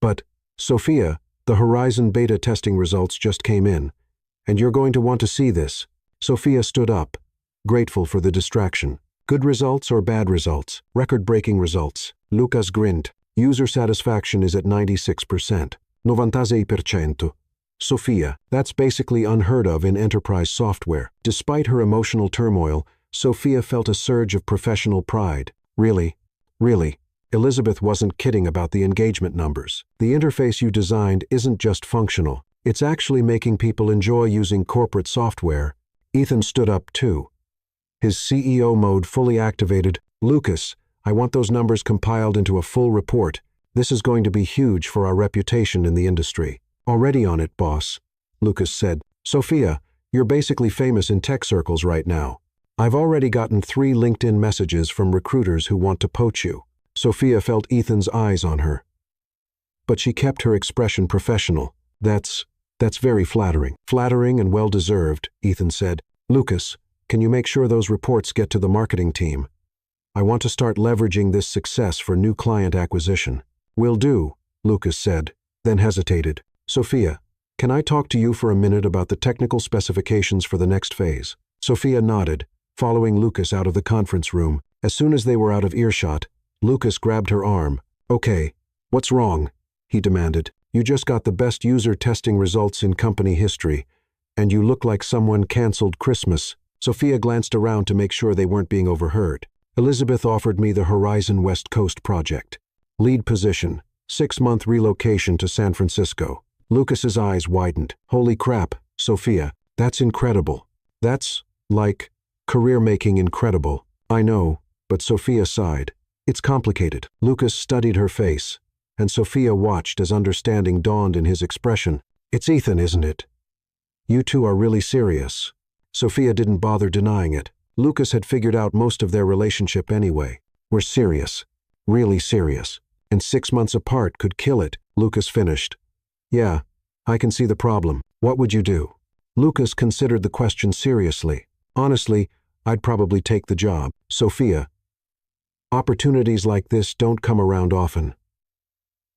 But, Sophia, the Horizon beta testing results just came in, and you're going to want to see this. Sophia stood up, grateful for the distraction. Good results or bad results? Record-breaking results. Lucas grinned. User satisfaction is at 96%. 96%. Sophia, that's basically unheard of in enterprise software. Despite her emotional turmoil, Sophia felt a surge of professional pride. Really? Elizabeth wasn't kidding about the engagement numbers. The interface you designed isn't just functional. It's actually making people enjoy using corporate software. Ethan stood up too, his CEO mode fully activated. Lucas, I want those numbers compiled into a full report. This is going to be huge for our reputation in the industry. Already on it, boss, Lucas said. Sophia, you're basically famous in tech circles right now. I've already gotten 3 LinkedIn messages from recruiters who want to poach you. Sophia felt Ethan's eyes on her, but she kept her expression professional. That's very flattering. Flattering and well-deserved, Ethan said. Lucas, can you make sure those reports get to the marketing team? I want to start leveraging this success for new client acquisition. Will do, Lucas said, then hesitated. Sophia, can I talk to you for a minute about the technical specifications for the next phase? Sophia nodded, following Lucas out of the conference room. As soon as they were out of earshot, Lucas grabbed her arm. Okay, what's wrong? He demanded. You just got the best user testing results in company history, and you look like someone canceled Christmas. Sophia glanced around to make sure they weren't being overheard. Elizabeth offered me the Horizon West Coast project. Lead position, 6-month relocation to San Francisco. Lucas's eyes widened. Holy crap, Sophia, that's incredible. That's, like, career-making incredible. I know, but Sophia sighed. It's complicated. Lucas studied her face, and Sophia watched as understanding dawned in his expression. It's Ethan, isn't it? You two are really serious. Sophia didn't bother denying it. Lucas had figured out most of their relationship anyway. We're serious. Really serious. And 6 months apart could kill it, Lucas finished. Yeah, I can see the problem. What would you do? Lucas considered the question seriously. Honestly, I'd probably take the job. Sophia, opportunities like this don't come around often.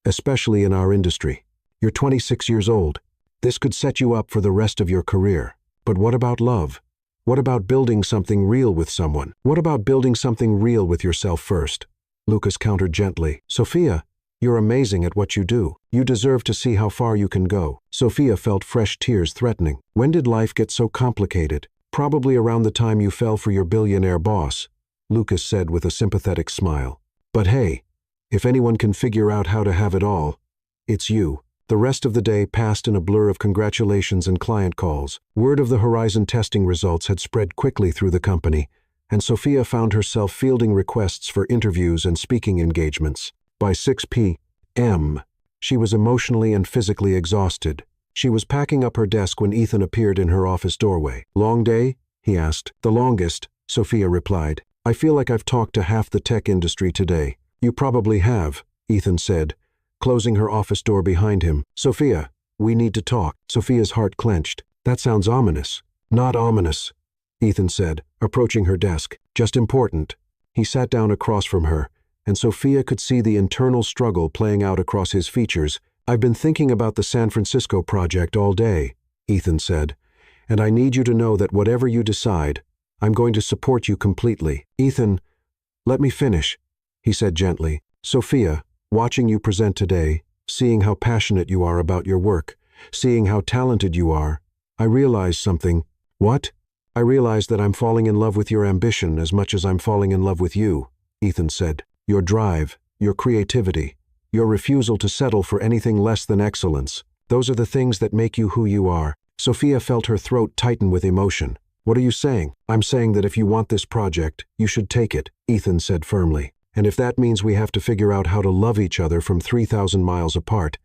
Especially in our industry. You're 26 years old. This could set you up for the rest of your career. But what about love? What about building something real with someone? What about building something real with yourself first? Lucas countered gently. Sophia, you're amazing at what you do. You deserve to see how far you can go. Sophia felt fresh tears threatening. When did life get so complicated? Probably around the time you fell for your billionaire boss, Lucas said with a sympathetic smile. But hey, if anyone can figure out how to have it all, it's you. The rest of the day passed in a blur of congratulations and client calls. Word of the Horizon testing results had spread quickly through the company, and Sophia found herself fielding requests for interviews and speaking engagements. By 6 p.m., she was emotionally and physically exhausted. She was packing up her desk when Ethan appeared in her office doorway. Long day? He asked. The longest, Sophia replied. I feel like I've talked to half the tech industry today. You probably have, Ethan said, closing her office door behind him. Sophia, we need to talk. Sophia's heart clenched. That sounds ominous. Not ominous, Ethan said, approaching her desk. Just important. He sat down across from her, and Sophia could see the internal struggle playing out across his features. I've been thinking about the San Francisco project all day, Ethan said, and I need you to know that whatever you decide, I'm going to support you completely. Ethan, let me finish, he said gently. Sophia, watching you present today, seeing how passionate you are about your work, seeing how talented you are, I realized something. What? I realized that I'm falling in love with your ambition as much as I'm falling in love with you, Ethan said. Your drive, your creativity, your refusal to settle for anything less than excellence. Those are the things that make you who you are. Sophia felt her throat tighten with emotion. What are you saying? I'm saying that if you want this project, you should take it, Ethan said firmly. And if that means we have to figure out how to love each other from 3,000 miles apart,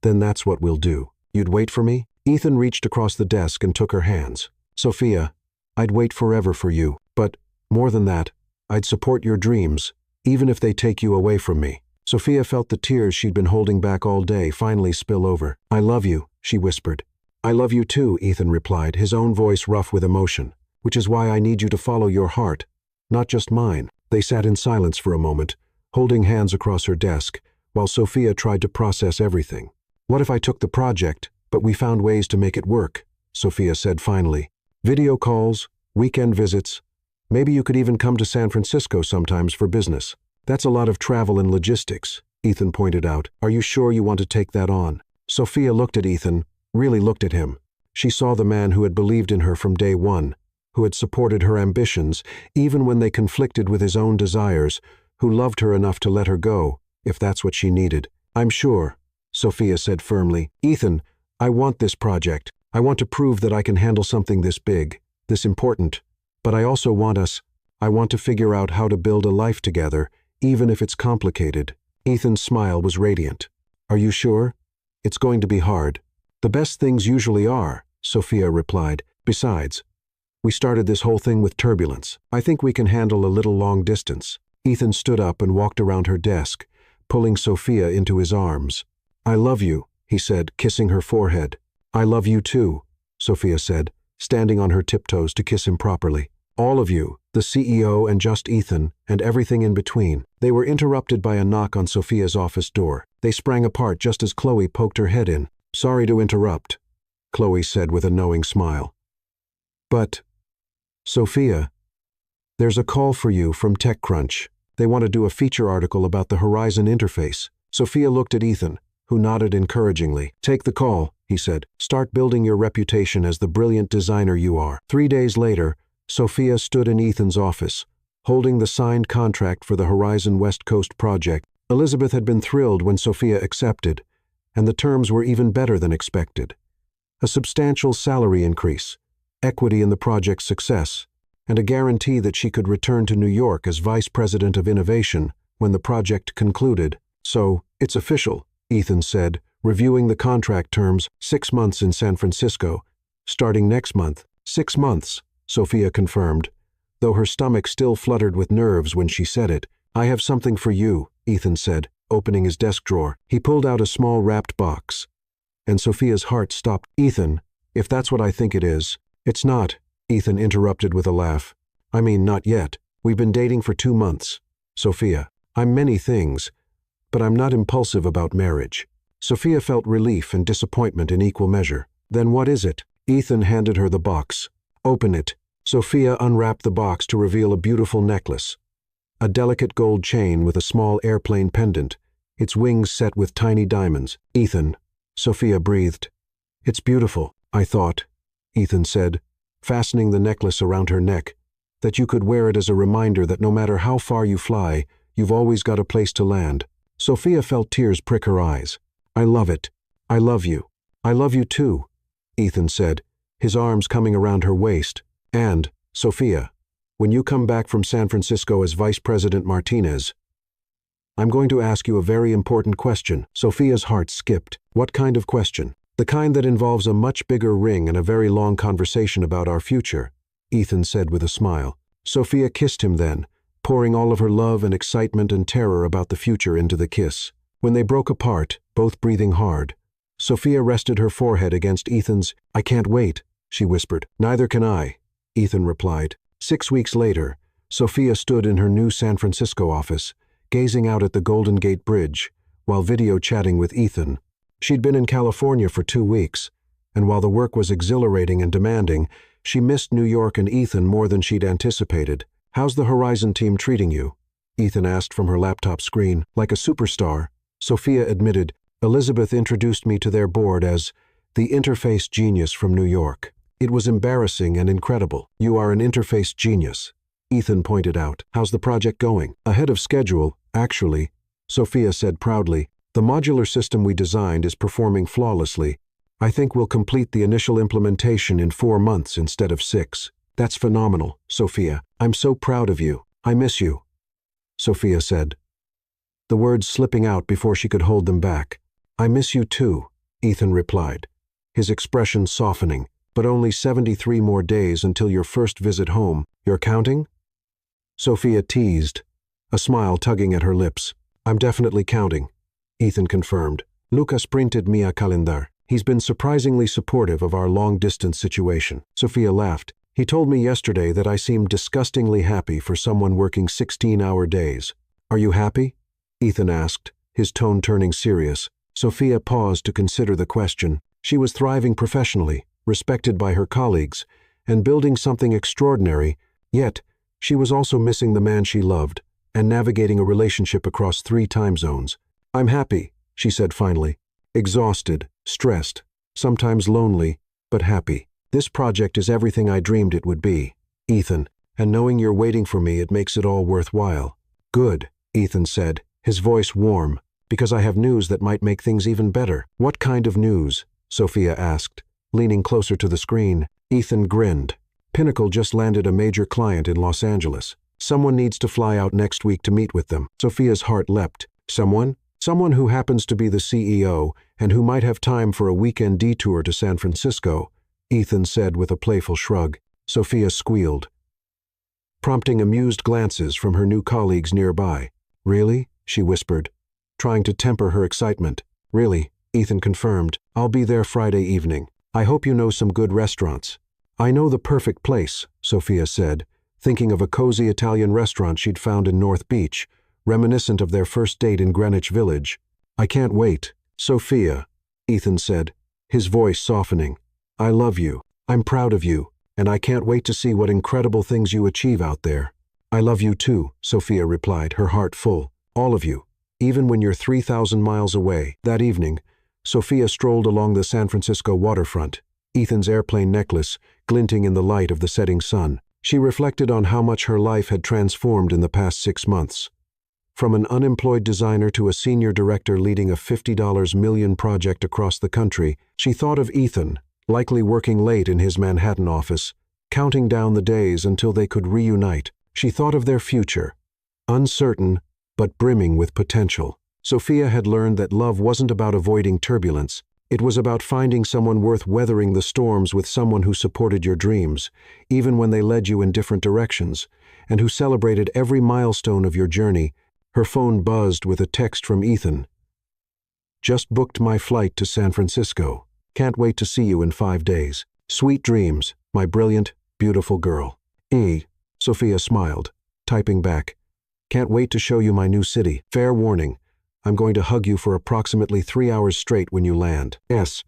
then that's what we'll do. You'd wait for me? Ethan reached across the desk and took her hands. Sophia, I'd wait forever for you, but more than that, I'd support your dreams, even if they take you away from me. Sophia felt the tears she'd been holding back all day finally spill over. I love you, she whispered. I love you too, Ethan replied, his own voice rough with emotion, which is why I need you to follow your heart, not just mine. They sat in silence for a moment, holding hands across her desk, while Sophia tried to process everything. What if I took the project, but we found ways to make it work? Sophia said finally. Video calls, weekend visits. Maybe you could even come to San Francisco sometimes for business. That's a lot of travel and logistics, Ethan pointed out. Are you sure you want to take that on? Sophia looked at Ethan, really looked at him. She saw the man who had believed in her from day one, who had supported her ambitions, even when they conflicted with his own desires, who loved her enough to let her go, if that's what she needed. I'm sure, Sophia said firmly. Ethan, I want this project. I want to prove that I can handle something this big, this important. But I also want I want to figure out how to build a life together, even if it's complicated. Ethan's smile was radiant. Are you sure? It's going to be hard. The best things usually are, Sophia replied. Besides, we started this whole thing with turbulence. I think we can handle a little long distance. Ethan stood up and walked around her desk, pulling Sophia into his arms. I love you, he said, kissing her forehead. I love you too, Sophia said, standing on her tiptoes to kiss him properly. All of you, the CEO and just Ethan, and everything in between. They were interrupted by a knock on Sophia's office door. They sprang apart just as Chloe poked her head in. Sorry to interrupt, Chloe said with a knowing smile. But, Sophia, there's a call for you from TechCrunch. They want to do a feature article about the Horizon interface. Sophia looked at Ethan, who nodded encouragingly. Take the call, he said. Start building your reputation as the brilliant designer you are. 3 days later, Sophia stood in Ethan's office, holding the signed contract for the Horizon West Coast project. Elizabeth had been thrilled when Sophia accepted, and the terms were even better than expected. A substantial salary increase, equity in the project's success, and a guarantee that she could return to New York as Vice President of Innovation when the project concluded. So, it's official, Ethan said, reviewing the contract terms. 6 months in San Francisco, starting next month. 6 months, Sophia confirmed, though her stomach still fluttered with nerves when she said it. I have something for you, Ethan said, opening his desk drawer. He pulled out a small wrapped box. And Sophia's heart stopped. Ethan, if that's what I think it is. It's not, Ethan interrupted with a laugh. I mean, not yet. We've been dating for 2 months. Sophia, I'm many things, but I'm not impulsive about marriage. Sophia felt relief and disappointment in equal measure. Then what is it? Ethan handed her the box. Open it. Sophia unwrapped the box to reveal a beautiful necklace. A delicate gold chain with a small airplane pendant, its wings set with tiny diamonds. Ethan, Sophia breathed. It's beautiful, I thought, Ethan said, fastening the necklace around her neck, that you could wear it as a reminder that no matter how far you fly, you've always got a place to land. Sophia felt tears prick her eyes. I love it. I love you. I love you too, Ethan said, his arms coming around her waist. And, Sophia, when you come back from San Francisco as Vice President Martinez, I'm going to ask you a very important question. Sophia's heart skipped. What kind of question? The kind that involves a much bigger ring and a very long conversation about our future, Ethan said with a smile. Sophia kissed him then, pouring all of her love and excitement and terror about the future into the kiss. When they broke apart, both breathing hard, Sophia rested her forehead against Ethan's. I can't wait, she whispered. Neither can I, Ethan replied. 6 weeks later, Sophia stood in her new San Francisco office, gazing out at the Golden Gate Bridge, while video chatting with Ethan. She'd been in California for 2 weeks, and while the work was exhilarating and demanding, she missed New York and Ethan more than she'd anticipated. How's the Horizon team treating you? Ethan asked from her laptop screen. Like a superstar, Sophia admitted. Elizabeth introduced me to their board as the interface genius from New York. It was embarrassing and incredible. You are an interface genius, Ethan pointed out. How's the project going? Ahead of schedule, actually, Sophia said proudly. The modular system we designed is performing flawlessly. I think we'll complete the initial implementation in 4 months instead of 6. That's phenomenal, Sophia. I'm so proud of you. I miss you, Sophia said, the words slipping out before she could hold them back. I miss you too, Ethan replied, his expression softening. But only 73 more days until your first visit home. You're counting? Sophia teased, a smile tugging at her lips. I'm definitely counting, Ethan confirmed. Lucas printed mi a calendar. He's been surprisingly supportive of our long-distance situation. Sophia laughed. He told me yesterday that I seemed disgustingly happy for someone working 16-hour days. Are you happy? Ethan asked, his tone turning serious. Sophia paused to consider the question. She was thriving professionally, respected by her colleagues, and building something extraordinary, yet she was also missing the man she loved and navigating a relationship across 3 time zones. I'm happy, she said finally. Exhausted, stressed, sometimes lonely, but happy. This project is everything I dreamed it would be, Ethan, and knowing you're waiting for me, it makes it all worthwhile. Good, Ethan said, his voice warm, because I have news that might make things even better. What kind of news? Sophia asked, leaning closer to the screen. Ethan grinned. Pinnacle just landed a major client in Los Angeles. Someone needs to fly out next week to meet with them. Sophia's heart leapt. Someone? Someone who happens to be the CEO and who might have time for a weekend detour to San Francisco, Ethan said with a playful shrug. Sophia squealed, prompting amused glances from her new colleagues nearby. Really? She whispered, trying to temper her excitement. Really, Ethan confirmed. I'll be there Friday evening. I hope you know some good restaurants. I know the perfect place, Sophia said, thinking of a cozy Italian restaurant she'd found in North Beach, reminiscent of their first date in Greenwich Village. I can't wait. Sophia, Ethan said, his voice softening. I love you. I'm proud of you, and I can't wait to see what incredible things you achieve out there. I love you too, Sophia replied, her heart full. All of you, even when you're 3,000 miles away. That evening, Sophia strolled along the San Francisco waterfront, Ethan's airplane necklace glinting in the light of the setting sun. She reflected on how much her life had transformed in the past 6 months. From an unemployed designer to a senior director leading a $50 million project across the country, she thought of Ethan, likely working late in his Manhattan office, counting down the days until they could reunite. She thought of their future, uncertain but brimming with potential. Sophia had learned that love wasn't about avoiding turbulence. It was about finding someone worth weathering the storms with, someone who supported your dreams, even when they led you in different directions, and who celebrated every milestone of your journey, Her phone buzzed with a text from Ethan. Just booked my flight to San Francisco. Can't wait to see you in 5 days. Sweet dreams, my brilliant, beautiful girl. Sophia smiled, typing back. Can't wait to show you my new city. Fair warning, I'm going to hug you for approximately 3 hours straight when you land. Yes,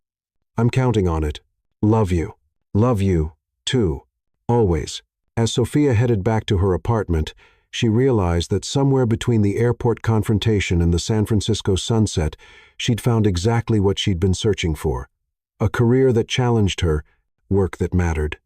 I'm counting on it. Love you. Love you, too. Always. As Sophia headed back to her apartment, she realized that somewhere between the airport confrontation and the San Francisco sunset, she'd found exactly what she'd been searching for. A career that challenged her, work that mattered,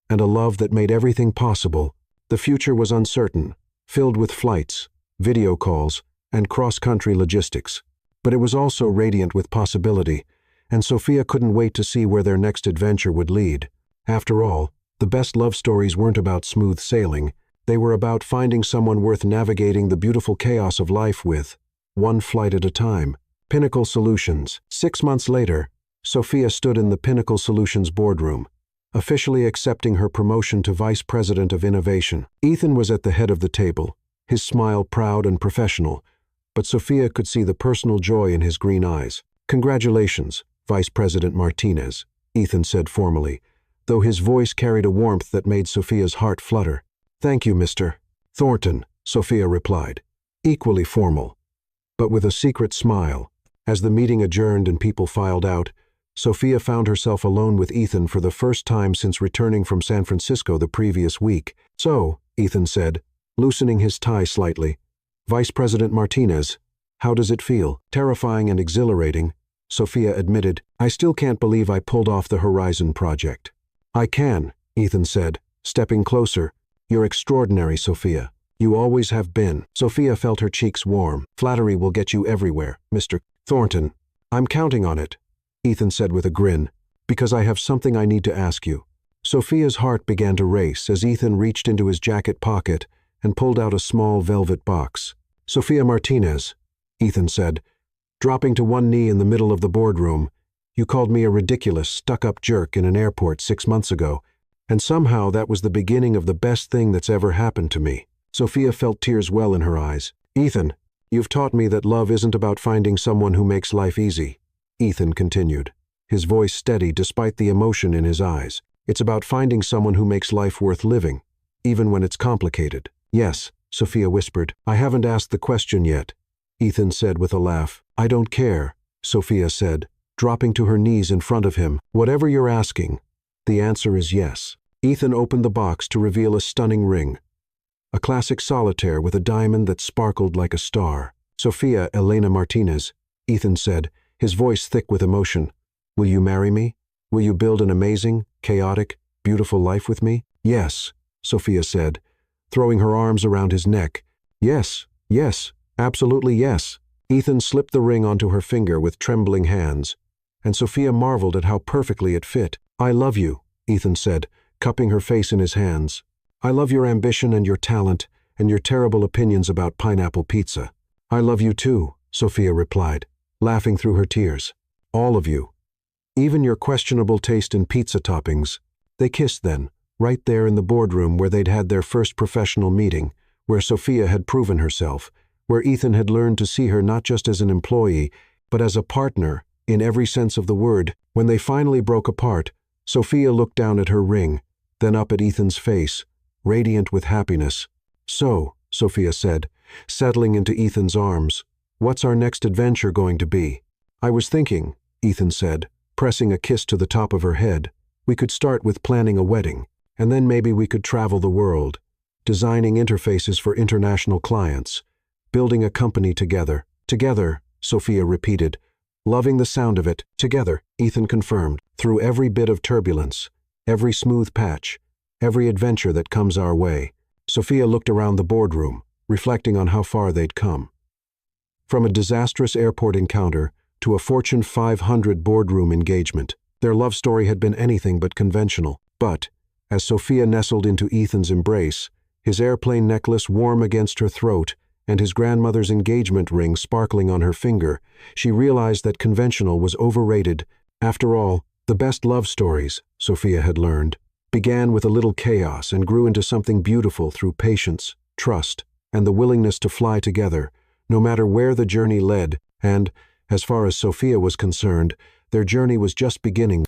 and a love that made everything possible. The future was uncertain, filled with flights, video calls, and cross-country logistics. But it was also radiant with possibility, and Sophia couldn't wait to see where their next adventure would lead. After all, the best love stories weren't about smooth sailing. They were about finding someone worth navigating the beautiful chaos of life with, one flight at a time. Pinnacle Solutions. 6 months later, Sophia stood in the Pinnacle Solutions boardroom, officially accepting her promotion to Vice President of Innovation. Ethan was at the head of the table, his smile proud and professional, but Sophia could see the personal joy in his green eyes. Congratulations, Vice President Martinez, Ethan said formally, though his voice carried a warmth that made Sophia's heart flutter. Thank you, Mr. Thornton, Sophia replied, equally formal, but with a secret smile. As the meeting adjourned and people filed out, Sophia found herself alone with Ethan for the first time since returning from San Francisco the previous week. So, Ethan said, loosening his tie slightly, Vice President Martinez, how does it feel? Terrifying and exhilarating, Sophia admitted. I still can't believe I pulled off the Horizon project. I can, Ethan said, stepping closer. You're extraordinary, Sophia. You always have been. Sophia felt her cheeks warm. Flattery will get you everywhere, Mr. Thornton. I'm counting on it, Ethan said with a grin, because I have something I need to ask you. Sophia's heart began to race as Ethan reached into his jacket pocket and pulled out a small velvet box. Sophia Martinez, Ethan said, dropping to one knee in the middle of the boardroom. You called me a ridiculous, stuck-up jerk in an airport 6 months ago, and somehow that was the beginning of the best thing that's ever happened to me. Sophia felt tears well in her eyes. Ethan, you've taught me that love isn't about finding someone who makes life easy, Ethan continued, his voice steady despite the emotion in his eyes. It's about finding someone who makes life worth living, even when it's complicated. Yes, Sophia whispered. I haven't asked the question yet, Ethan said with a laugh. I don't care, Sophia said, dropping to her knees in front of him. Whatever you're asking, the answer is yes. Ethan opened the box to reveal a stunning ring, a classic solitaire with a diamond that sparkled like a star. Sophia Elena Martinez, Ethan said, his voice thick with emotion. Will you marry me? Will you build an amazing, chaotic, beautiful life with me? Yes, Sophia said, throwing her arms around his neck. Yes, yes, absolutely yes. Ethan slipped the ring onto her finger with trembling hands, and Sophia marveled at how perfectly it fit. I love you, Ethan said, cupping her face in his hands. I love your ambition and your talent and your terrible opinions about pineapple pizza. I love you too, Sophia replied, laughing through her tears. All of you. Even your questionable taste in pizza toppings. They kissed then, right there in the boardroom where they'd had their first professional meeting, where Sophia had proven herself, where Ethan had learned to see her not just as an employee, but as a partner, in every sense of the word. When they finally broke apart, Sophia looked down at her ring, then up at Ethan's face, radiant with happiness. So, Sophia said, settling into Ethan's arms, what's our next adventure going to be? I was thinking, Ethan said, pressing a kiss to the top of her head, we could start with planning a wedding, and then maybe we could travel the world, designing interfaces for international clients, building a company together. Together, Sophia repeated, loving the sound of it. Together, Ethan confirmed, through every bit of turbulence, every smooth patch, every adventure that comes our way. Sophia looked around the boardroom, reflecting on how far they'd come. From a disastrous airport encounter to a Fortune 500 boardroom engagement, their love story had been anything but conventional. But, as Sophia nestled into Ethan's embrace, his airplane necklace warm against her throat and his grandmother's engagement ring sparkling on her finger, she realized that conventional was overrated. After all, the best love stories, Sophia had learned, began with a little chaos and grew into something beautiful through patience, trust, and the willingness to fly together, no matter where the journey led, and, as far as Sophia was concerned, their journey was just beginning.